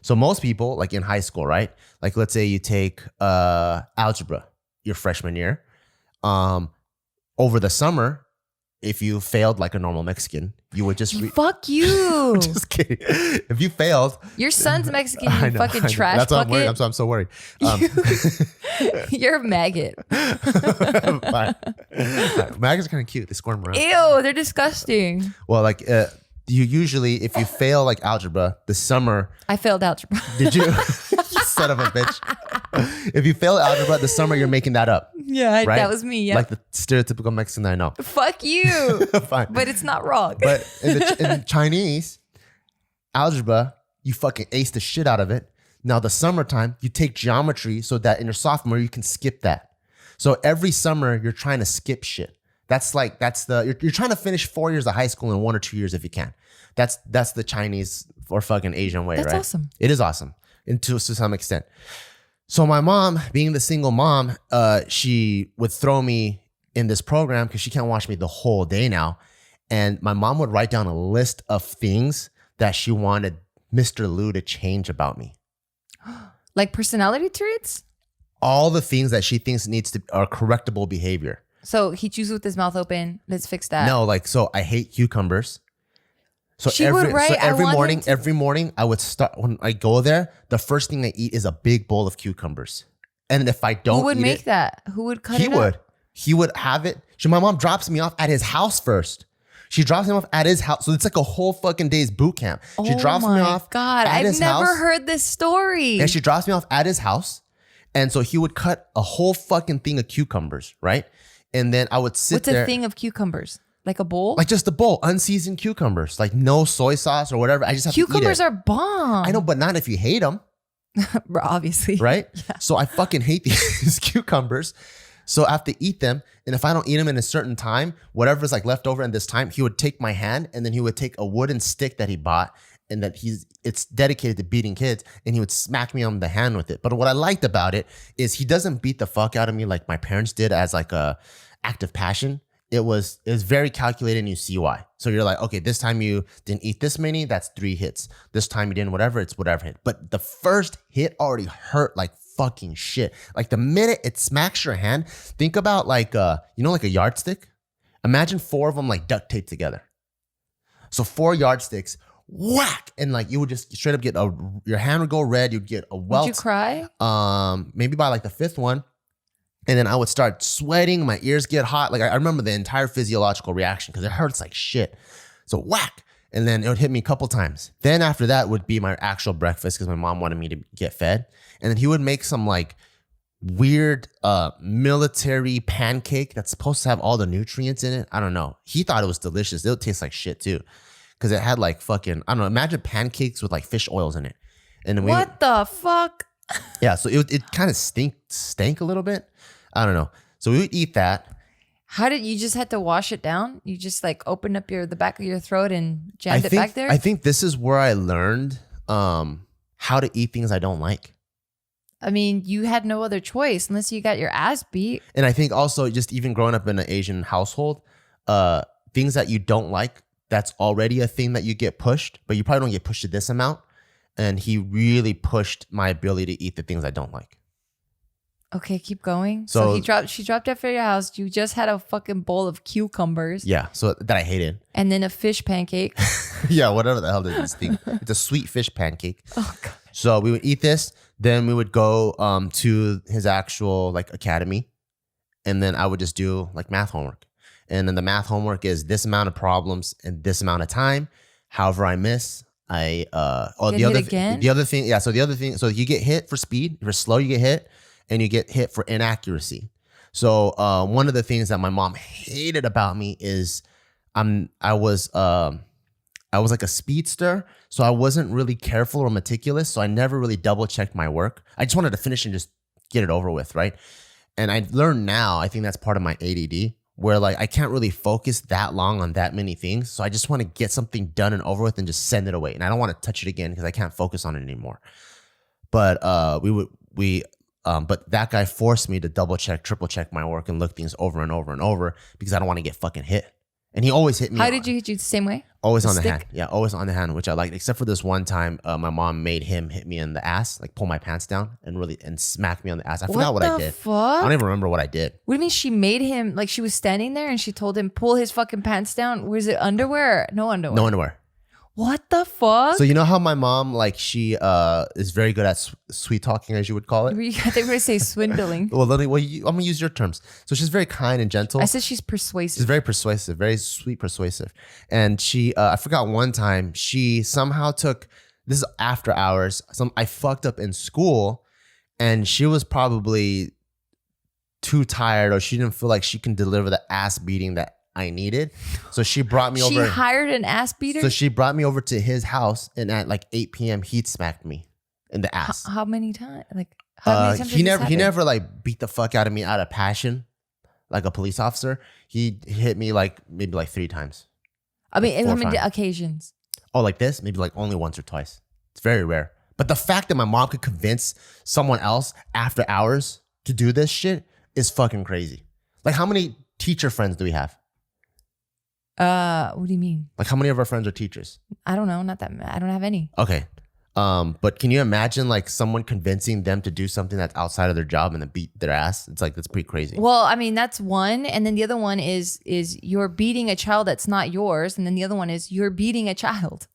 So most people, like in high school, right? Like let's say you take algebra your freshman year. Over the summer, if you failed like a normal Mexican, you would just fuck you. Just kidding. If you failed, your son's Mexican, you fucking trash That's bucket. why I'm so worried. You're a maggot. Maggots are kind of cute. They squirm around. Ew, they're disgusting. Well, like you usually, if you fail like algebra, the summer. I failed algebra. Did you? Son of a bitch. If you fail algebra, the summer you're making that up. Yeah, right? That was me. Yeah, like the stereotypical Mexican I know. Fuck you. Fine, but it's not wrong. But in Chinese algebra, you fucking ace the shit out of it. Now the summertime, you take geometry so that in your sophomore you can skip that. So every summer you're trying to skip shit. You're trying to finish 4 years of high school in 1 or 2 years if you can. That's the Chinese or fucking Asian way, That's right? awesome. It is awesome, to some extent. So my mom, being the single mom, she would throw me in this program because she can't watch me the whole day now. And my mom would write down a list of things that she wanted Mr. Liu to change about me. Like personality traits? All the things that she thinks are correctable behavior. So he chews with his mouth open. Let's fix that. No, so I hate cucumbers. So every morning I would start, when I go there, the first thing I eat is a big bowl of cucumbers. And if I don't Who would make that? Who would cut it up? He would have it. My mom drops me off at his house first. She drops him off at his house. So it's like a whole fucking day's boot camp. She drops me off at his house. I've never heard this story. And she drops me off at his house. And so he would cut a whole fucking thing of cucumbers, right? And then I would sit there. What's a thing of cucumbers? Like a bowl? Like just a bowl, unseasoned cucumbers, like no soy sauce or whatever. I just have cucumbers to eat it. Are bomb. I know, but not if you hate them. Obviously. Right? Yeah. So I fucking hate these cucumbers. So I have to eat them. And if I don't eat them in a certain time, whatever's like left over in this time, he would take my hand and then he would take a wooden stick that he bought and that it's dedicated to beating kids, and he would smack me on the hand with it. But what I liked about it is he doesn't beat the fuck out of me like my parents did as like a act of passion. It was very calculated and you see why. So you're like, okay, this time you didn't eat this many, that's 3 hits. This time you didn't whatever, it's whatever hit. But the first hit already hurt like fucking shit. Like the minute it smacks your hand, think about like like a yardstick. Imagine 4 of them like duct taped together. So 4 yardsticks, whack, and like you would just straight up get your hand would go red, you'd get a welt. Would you cry? Maybe by like the 5th one. And then I would start sweating. My ears get hot. Like I remember the entire physiological reaction because it hurts like shit. So whack. And then it would hit me a couple times. Then after that would be my actual breakfast because my mom wanted me to get fed. And then he would make some like weird military pancake that's supposed to have all the nutrients in it. I don't know. He thought it was delicious. It would taste like shit too. Because it had like fucking, I don't know, imagine pancakes with like fish oils in it. And then what the fuck? Yeah, so it kind of stank a little bit. I don't know. So we would eat that. How did you just had to wash it down? You just like opened up the back of your throat and jammed it back there? I think this is where I learned how to eat things I don't like. I mean, you had no other choice unless you got your ass beat. And I think also just even growing up in an Asian household, things that you don't like, that's already a thing that you get pushed, but you probably don't get pushed to this amount. And he really pushed my ability to eat the things I don't like. Okay, keep going. So she dropped off at your house. You just had a fucking bowl of cucumbers. Yeah, so that I hated. And then a fish pancake. Yeah, whatever the hell is this thing. It's a sweet fish pancake. Oh, God. So we would eat this. Then we would go to his actual like academy. And then I would just do like math homework. And then the math homework is this amount of problems in this amount of time. However I miss, the other thing, so you get hit for speed. If you're slow, you get hit. And you get hit for inaccuracy. So one of the things that my mom hated about me is I was like a speedster, so I wasn't really careful or meticulous. So I never really double checked my work. I just wanted to finish and just get it over with, right? And I learned now, I think that's part of my ADD, where like I can't really focus that long on that many things. So I just want to get something done and over with and just send it away. And I don't want to touch it again because I can't focus on it anymore. But but that guy forced me to double check, triple check my work and look things over and over and over because I don't want to get fucking hit. And he always hit me. How did you hit you the same way? Always on the hand. Yeah, always on the hand, which I liked. Except for this one time, my mom made him hit me in the ass, like pull my pants down and smack me on the ass. I forgot what I did. Fuck? I don't even remember what I did. What do you mean she made him, like she was standing there and she told him pull his fucking pants down? Was it underwear? No underwear. No underwear. What the fuck? So you know how my mom, like she is very good at sweet talking, as you would call it? They were going to say swindling. Well, I'm going to use your terms. So she's very kind and gentle. I said she's persuasive. She's very persuasive, very sweet, persuasive. And she, I forgot one time, she somehow took, this is after hours, I fucked up in school and she was probably too tired or she didn't feel like she can deliver the ass beating that I needed. So she brought me over. She hired an ass beater? So she brought me over to his house and at like 8 p.m. he'd smacked me in the ass. How many times? Like how many times he never like beat the fuck out of me out of passion like a police officer. He hit me like maybe like 3 times. I mean, like how many occasions? Oh, like this? Maybe like only once or twice. It's very rare. But the fact that my mom could convince someone else after hours to do this shit is fucking crazy. Like how many teacher friends do we have? What do you mean? Like how many of our friends are teachers? I don't know. Not that. I don't have any. Okay. But can you imagine like someone convincing them to do something that's outside of their job and then beat their ass? It's like, that's pretty crazy. Well, I mean, that's one. And then the other one is you're beating a child that's not yours. And then the other one is you're beating a child.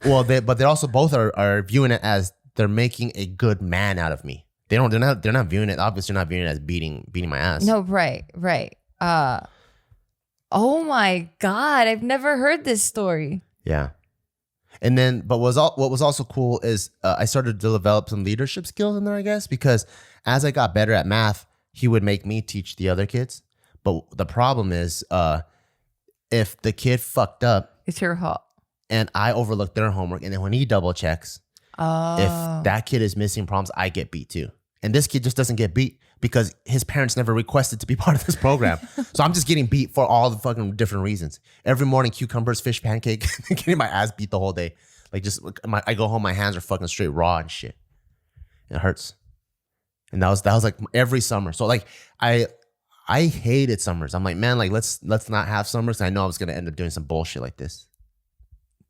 Well, but they also both are viewing it as they're making a good man out of me. They're not viewing it. Obviously not viewing it as beating my ass. No, right. Oh my God. I've never heard this story. Yeah. And then, but what was also cool is I started to develop some leadership skills in there, I guess, because as I got better at math, he would make me teach the other kids. But the problem is if the kid fucked up. It's your fault. And I overlooked their homework. And then when he double checks, if that kid is missing problems, I get beat too. And this kid just doesn't get beat because his parents never requested to be part of this program. So I'm just getting beat for all the fucking different reasons. Every morning, cucumbers, fish pancake, getting my ass beat the whole day. Like I go home, my hands are fucking straight raw and shit. It hurts. And that was like every summer. So like I hated summers. I'm like, man, like let's not have summers. I know I was gonna end up doing some bullshit like this.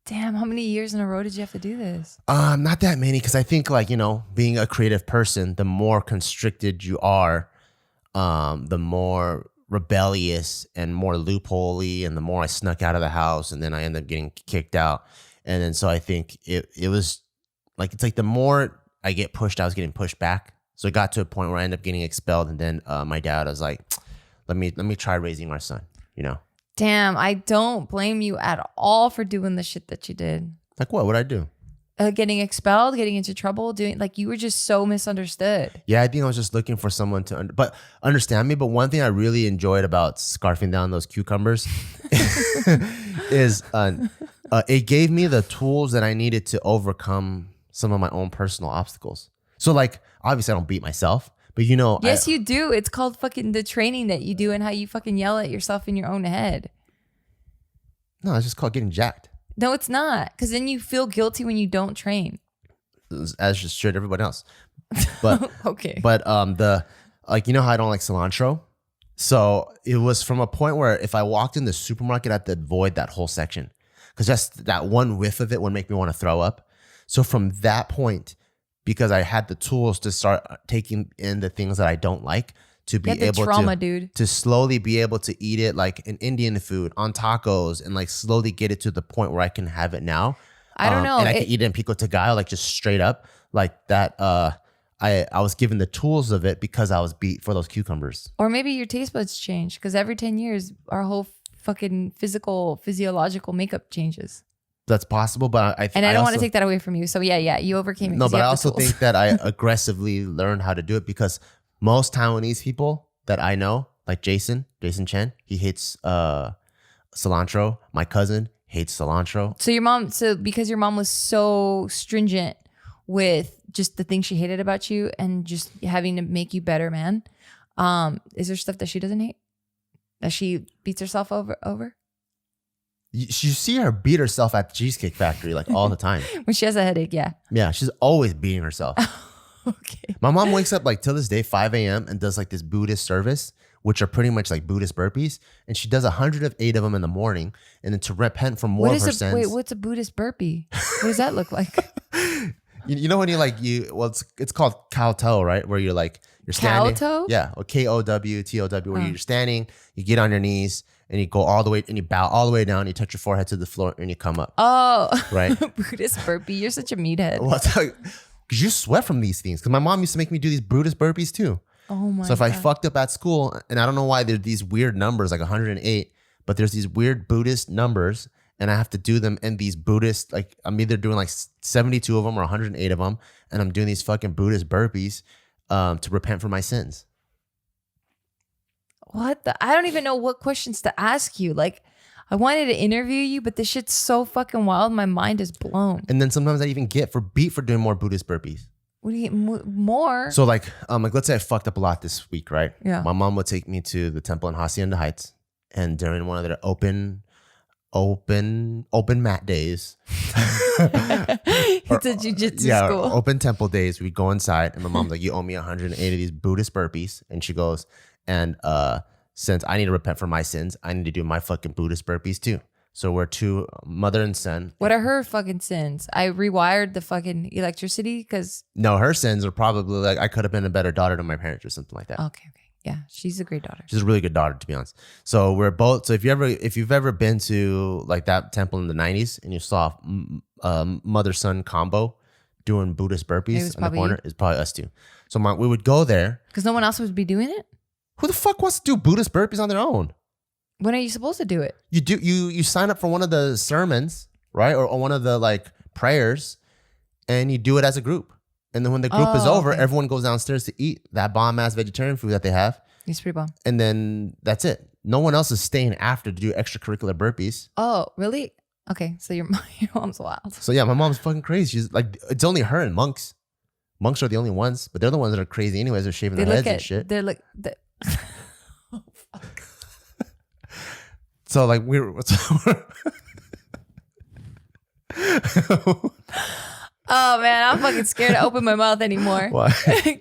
Damn, how many years in a row did you have to do this? Not that many, because I think like, you know, being a creative person, the more constricted you are, the more rebellious and more loopholey, and the more I snuck out of the house, and then I ended up getting kicked out. And then so I think it was like, it's like the more I get pushed, I was getting pushed back. So it got to a point where I ended up getting expelled, and then my dad was like, let me try raising our son, you know. Damn, I don't blame you at all for doing the shit that you did. Like what? What'd I do? Getting expelled, getting into trouble, doing like you were just so misunderstood. Yeah, I think I was just looking for someone to understand me. But one thing I really enjoyed about scarfing down those cucumbers is it gave me the tools that I needed to overcome some of my own personal obstacles. So like, obviously I don't beat myself. But you know, yes, you do. It's called fucking the training that you do and how you fucking yell at yourself in your own head. No, it's just called getting jacked. No, it's not. Because then you feel guilty when you don't train. As just should everybody else. But okay. But you know how I don't like cilantro? So it was from a point where if I walked in the supermarket, I had to avoid that whole section. Because just that one whiff of it would make me want to throw up. So from that point, because I had the tools to start taking in the things that I don't like, to be able to slowly be able to eat it like an Indian food on tacos, and like slowly get it to the point where I can have it now. I don't know. And I can eat it in pico de gallo, like just straight up like that. I was given the tools of it because I was beat for those cucumbers. Or maybe your taste buds change, because every 10 years, our whole fucking physiological makeup changes. That's possible, but I don't want to take that away from you. So yeah, you overcame it. No, but I also think that I aggressively learned how to do it, because most Taiwanese people that I know, like Jason Chen, he hates cilantro. My cousin hates cilantro. So because your mom was so stringent with just the things she hated about you and just having to make you better, man, Is there stuff that she doesn't hate? That she beats herself over? You see her beat herself at the Cheesecake Factory like all the time. When she has a headache, yeah. Yeah, she's always beating herself. Okay. My mom wakes up like till this day 5 a.m. and does like this Buddhist service, which are pretty much like Buddhist burpees, and she does 108 of them in the morning, and then to repent from more of her sins. Wait, what's a Buddhist burpee? What does that look like? You know when it's called kowtow, right? Where you're standing. Kowtow? Yeah, or KOWTOW, where you're standing, you get on your knees, and you go all the way, and you bow all the way down, you touch your forehead to the floor, and you come up. Oh, right. Buddhist burpee. You're such a meathead. Well, because you sweat from these things. Because my mom used to make me do these Buddhist burpees too. Oh my God. So if I fucked up at school, and I don't know why there's these weird numbers, like 108, but there's these weird Buddhist numbers, and I have to do them in these Buddhist, like I'm either doing like 72 of them or 108 of them, and I'm doing these fucking Buddhist burpees to repent for my sins. What the? I don't even know what questions to ask you. Like, I wanted to interview you, but this shit's so fucking wild. My mind is blown. And then sometimes I even get beat for doing more Buddhist burpees. What do you get more? So like let's say I fucked up a lot this week, right? Yeah. My mom would take me to the temple in Hacienda Heights, and during one of their open mat days. It's a jiu-jitsu school. Open temple days. We go inside, and my mom's like, "You owe me 180 of these Buddhist burpees," and she goes, "And since I need to repent for my sins, I need to do my fucking Buddhist burpees too." So we're two, mother and son. What are her fucking sins? I rewired the fucking electricity because... No, her sins are probably like, I could have been a better daughter to my parents or something like that. Okay. Yeah, she's a great daughter. She's a really good daughter, to be honest. So we're both. So if you've ever been to like that temple in the 90s and you saw mother son combo doing Buddhist burpees in the corner, it's probably us two. So we would go there because no one else would be doing it. Who the fuck wants to do Buddhist burpees on their own? When are you supposed to do it? You sign up for one of the sermons, right, or one of the like prayers, and you do it as a group. And then when the group is over, everyone goes downstairs to eat that bomb-ass vegetarian food that they have. It's pretty bomb. And then that's it. No one else is staying after to do extracurricular burpees. Oh, really? Okay, so your mom's wild. So yeah, my mom's fucking crazy. She's like, it's only her and monks. Monks are the only ones, but they're the ones that are crazy anyways. They're shaving their heads and shit. They're like... Oh, fuck. So like Oh man, I'm fucking scared to open my mouth anymore. Why?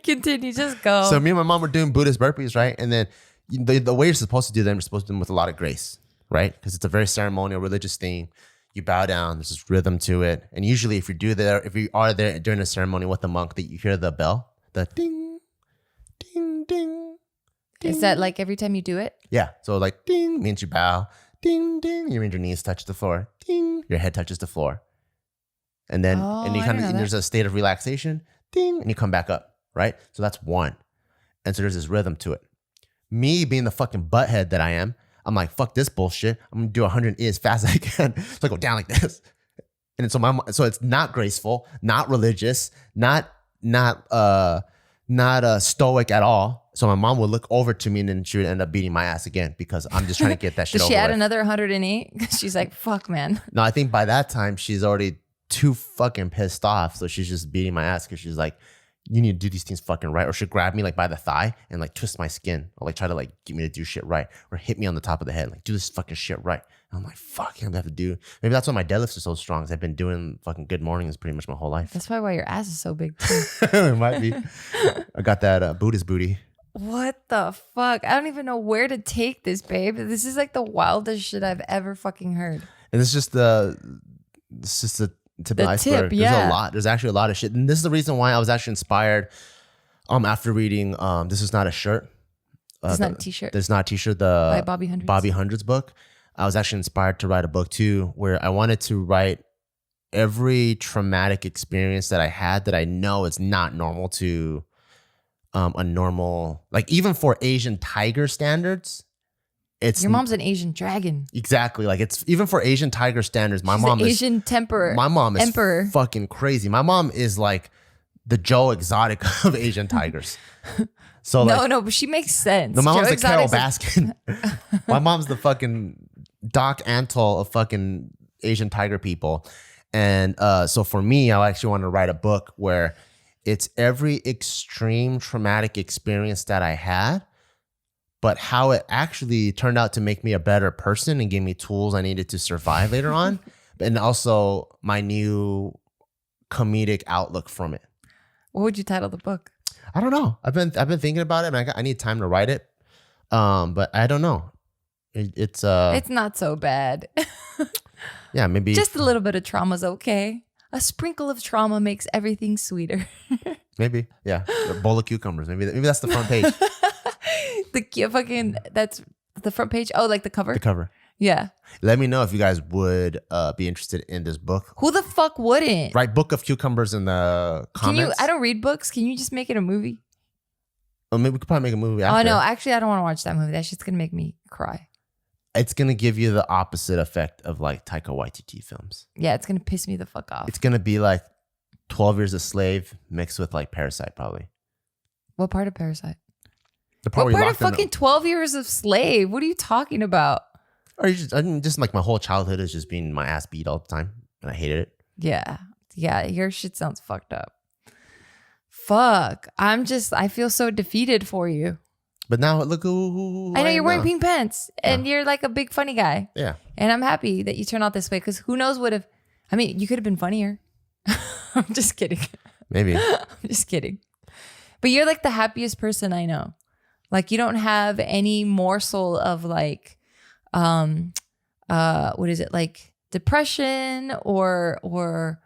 Continue, just go. So me and my mom were doing Buddhist burpees, right? And then the way you're supposed to do them, you're supposed to do them with a lot of grace, right? Because it's a very ceremonial, religious thing. You bow down, there's this rhythm to it. And usually if you are there during a ceremony with a monk, that you hear the bell, the ding, ding, ding. Is that like every time you do it? Yeah. So like ding means you bow, ding, ding, your knees touch the floor, ding, your head touches the floor. And then and there's a state of relaxation, ding, and you come back up, right? So that's one. And so there's this rhythm to it. Me being the fucking butthead that I am, I'm like, fuck this bullshit. I'm gonna do 100 as fast as I can. So I go down like this. And so it's not graceful, not religious, not stoic at all. So my mom would look over to me and then she would end up beating my ass again because I'm just trying to get that shit over with. Does she add another 108? She's like, fuck, man. No, I think by that time she's already too fucking pissed off. So she's just beating my ass because she's like, you need to do these things fucking right. Or she'll grab me like by the thigh and like twist my skin or like try to like get me to do shit right. Or hit me on the top of the head. Like do this fucking shit right. And I'm like, fuck, I'm gonna have to do. Maybe that's why my deadlifts are so strong because I've been doing fucking good mornings pretty much my whole life. That's probably why your ass is so big too. It might be. I got that Buddhist booty. What the fuck? I don't even know where to take this, babe. This is like the wildest shit I've ever fucking heard. And it's just the tip of the iceberg. There's actually a lot of shit. And this is the reason why I was actually inspired after reading This Is Not a Shirt. It's not a t-shirt. There's not a t-shirt. By Bobby Hundreds. Bobby Hundreds book. I was actually inspired to write a book too, where I wanted to write every traumatic experience that I had that I know is not normal to a normal, like even for Asian tiger standards. Your mom's an Asian dragon. Exactly. Like it's even for Asian tiger standards. She's an Asian temper. My mom is emperor. Fucking crazy. My mom is like the Joe Exotic of Asian tigers. So no, but she makes sense. No, my mom's Joe the Carol Exotic's Baskin. My mom's the fucking Doc Antle of fucking Asian tiger people. And so for me, I actually want to write a book where it's every extreme traumatic experience that I had, but how it actually turned out to make me a better person and gave me tools I needed to survive later on, and also my new comedic outlook from it. What would you title the book? I don't know. I've been thinking about it, and I need time to write it. But I don't know. It's not so bad. Yeah, maybe just a little bit of trauma's okay. A sprinkle of trauma makes everything sweeter. Maybe, yeah. A bowl of cucumbers. Maybe that's the front page. That's the front page. Oh, like the cover. The cover. Yeah. Let me know if you guys would be interested in this book. Who the fuck wouldn't? Write book of cucumbers in the comments. I don't read books. Can you just make it a movie? Or maybe we could probably make a movie after. Oh no, actually I don't want to watch that movie. That shit's gonna make me cry. It's gonna give you the opposite effect of like Taika Waititi films. Yeah, it's gonna piss me the fuck off. It's gonna be like 12 Years a Slave mixed with like Parasite, probably. What part of Parasite? The part what part of fucking 12 Years of Slave? What are you talking about? Or just like my whole childhood is just being my ass beat all the time, and I hated it. Yeah, your shit sounds fucked up. Fuck, I feel so defeated for you. But now look who I know you're wearing pink pants, and you're like a big funny guy. Yeah, and I'm happy that you turned out this way, because who knows what if? I mean, you could have been funnier. I'm just kidding. Maybe. I'm just kidding. But you're like the happiest person I know. Like you don't have any morsel of like, what is it, like depression or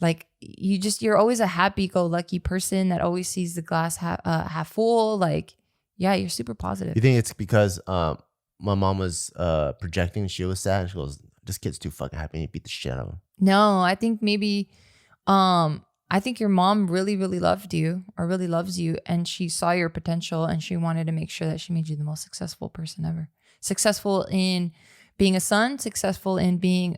like you're always a happy-go-lucky person that always sees the glass half full. Like, yeah, you're super positive. You think it's because my mom was projecting? She was sad. And she goes, "This kid's too fucking happy. And he beat the shit out of him." No, I think maybe, I think your mom really, really loved you or really loves you, and she saw your potential and she wanted to make sure that she made you the most successful person ever. Successful in being a son, successful in being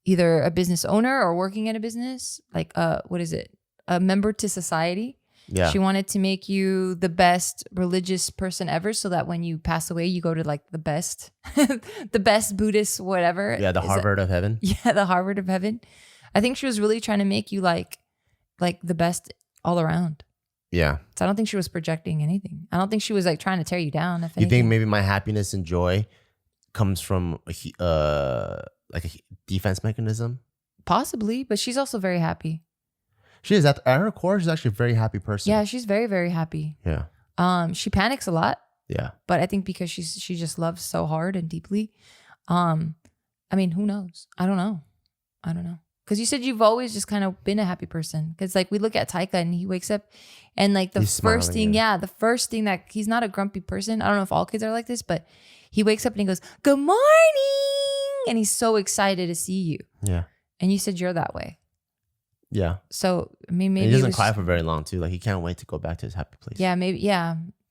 either a business owner or working in a business, like what is it? A member to society. Yeah. She wanted to make you the best religious person ever, so that when you pass away, you go to like the best, the best Buddhist, whatever. Yeah, the Harvard of heaven. Yeah, the Harvard of heaven. I think she was really trying to make you like the best all around. Yeah. So I don't think she was projecting anything. I don't think she was like trying to tear you down. If You anything. think maybe my happiness and joy comes from like a defense mechanism? Possibly, but she's also very happy. She is at her core. She's actually a very happy person. Yeah, she's very, very happy. Yeah. She panics a lot. Yeah. But I think because she just loves so hard and deeply. I mean, who knows? I don't know. Because you said you've always just kind of been a happy person. Because like we look at Taika and he wakes up and like He's first smiling, thing, the first thing that he's not a grumpy person. I don't know if all kids are like this, but he wakes up and he goes, "Good morning." And he's so excited to see you. Yeah. And you said you're that way. Yeah. So I mean, maybe and he doesn't cry for very long too. Like he can't wait to go back to his happy place. Yeah,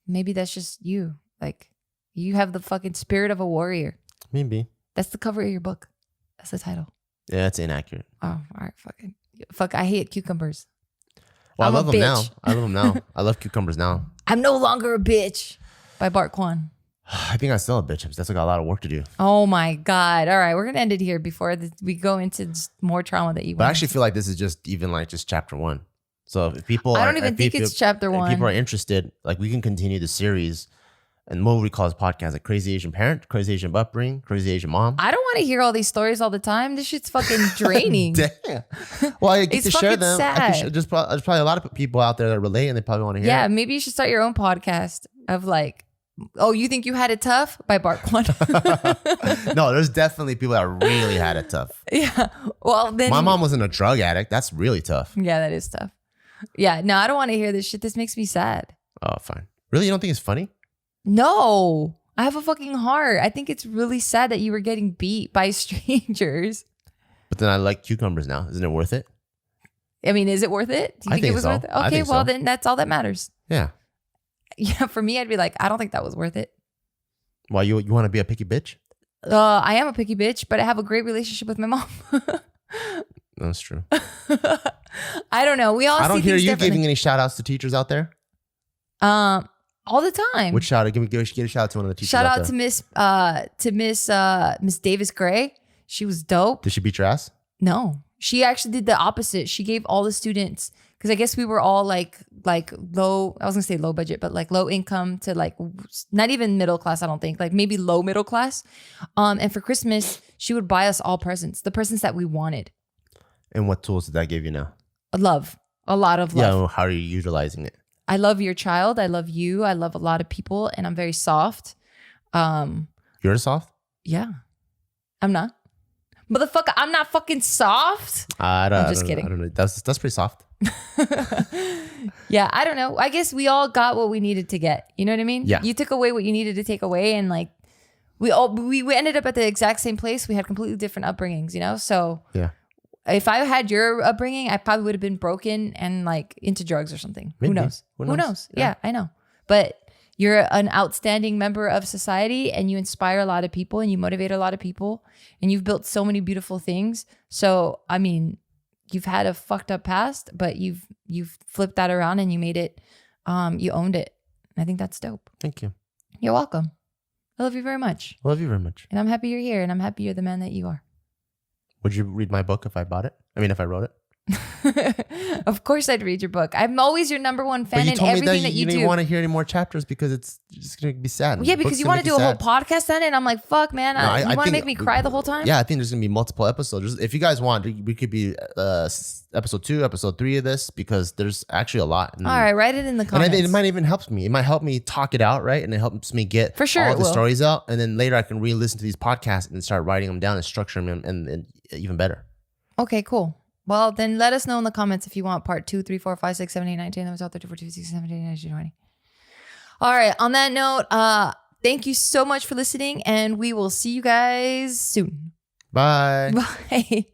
maybe that's just you. Like you have the fucking spirit of a warrior. Maybe. That's the cover of your book. That's the title. Yeah, it's inaccurate. Oh, all right, fuck. I hate cucumbers. Well, I love them now. bitch. I love cucumbers now. I'm no longer a bitch by Bart Kwan. I think I'm still a bitch. That's got a lot of work to do. Oh my God. All right, we're gonna end it here before we go into just more trauma that you. But I actually feel like this is just chapter 1. So if people, I don't even think it's chapter 1. If people are interested, like we can continue the series. And what we call this podcast, like Crazy Asian Parent, Crazy Asian Upbringing, Crazy Asian Mom. I don't want to hear all these stories all the time. This shit's fucking draining. Damn. Well, I get It's to share fucking them. sad. There's probably a lot of people out there that relate and they probably want to hear Yeah, it. maybe you should start your own podcast of like, "Oh, you think you had it tough?" by Bart Kwan. No, there's definitely people that really had it tough. Yeah. Well, then My mom wasn't a drug addict. That's really tough. Yeah, that is tough. Yeah. No, I don't want to hear this shit. This makes me sad. Oh, fine. Really? You don't think it's funny? No, I have a fucking heart. I think it's really sad that you were getting beat by strangers. But then I like cucumbers now. Isn't it worth it? I mean, is it worth it? Do you I think it think was so. worth it? I Okay, think well so. then that's all that matters. Yeah. Yeah, for me, I'd be like, I don't think that was worth it. Why, you want to be a picky bitch? I am a picky bitch, but I have a great relationship with my mom. That's true. I don't know. We all I don't see hear things you differently. giving any shout outs to teachers out there. All the time. Which shout out? Give a shout out to one of the teachers Shout out there. to Miss Davis Gray. She was dope. Did she beat your ass? No, She actually did the opposite. She gave all the students, because I guess we were all like low, I was gonna say low budget, but like low income to like not even middle class, I don't think, like maybe low middle class. And for Christmas, she would buy us all presents, the presents that we wanted. And what tools did that give you now? Love. A lot of love. Yeah, well, how are you utilizing it? I love your child. I love you. I love a lot of people, and I'm very soft. You're soft? Yeah. I'm not. Motherfucker, I'm not fucking soft. I'm just kidding. I don't know. That's pretty soft. Yeah, I don't know. I guess we all got what we needed to get. You know what I mean? Yeah. You took away what you needed to take away, and like we ended up at the exact same place. We had completely different upbringings, you know? So yeah. If I had your upbringing, I probably would have been broken and like into drugs or something. Maybe. Who knows? Who Who knows? Yeah, I know. But you're an outstanding member of society, and you inspire a lot of people, and you motivate a lot of people, and you've built so many beautiful things. So, I mean, you've had a fucked up past, but you've flipped that around and you made it, you owned it. I think that's dope. Thank you. You're welcome. I love you very much. I love you very much. And I'm happy you're here, and I'm happy you're the man that you are. Would you read my book if I bought it? I mean, if I wrote it? Of course I'd read your book. I'm always your number one fan But you in told me everything that you you do. didn't want to hear any more chapters because it's just going to be sad. Yeah, because you want to do a whole podcast on it. And I'm like, fuck, man. You want to make me cry the whole time? Yeah, I think there's going to be multiple episodes. If you guys want, we could be episode 2, episode 3 of this, because there's actually a lot. All right, write it in the comments. And I think it might even help me. It might help me talk it out, right? And it helps me get For sure all the stories out. And then later I can re-listen to these podcasts and start writing them down and structuring them and even better. Okay, cool. Well, then let us know in the comments if you want part 2, 3, 4, 5, 6, 7, 8, 9, 10, 11, 12, 13, 14, 15, 16, 17, 18, 19, 20. All right. On that note, thank you so much for listening, and we will see you guys soon. Bye. Bye.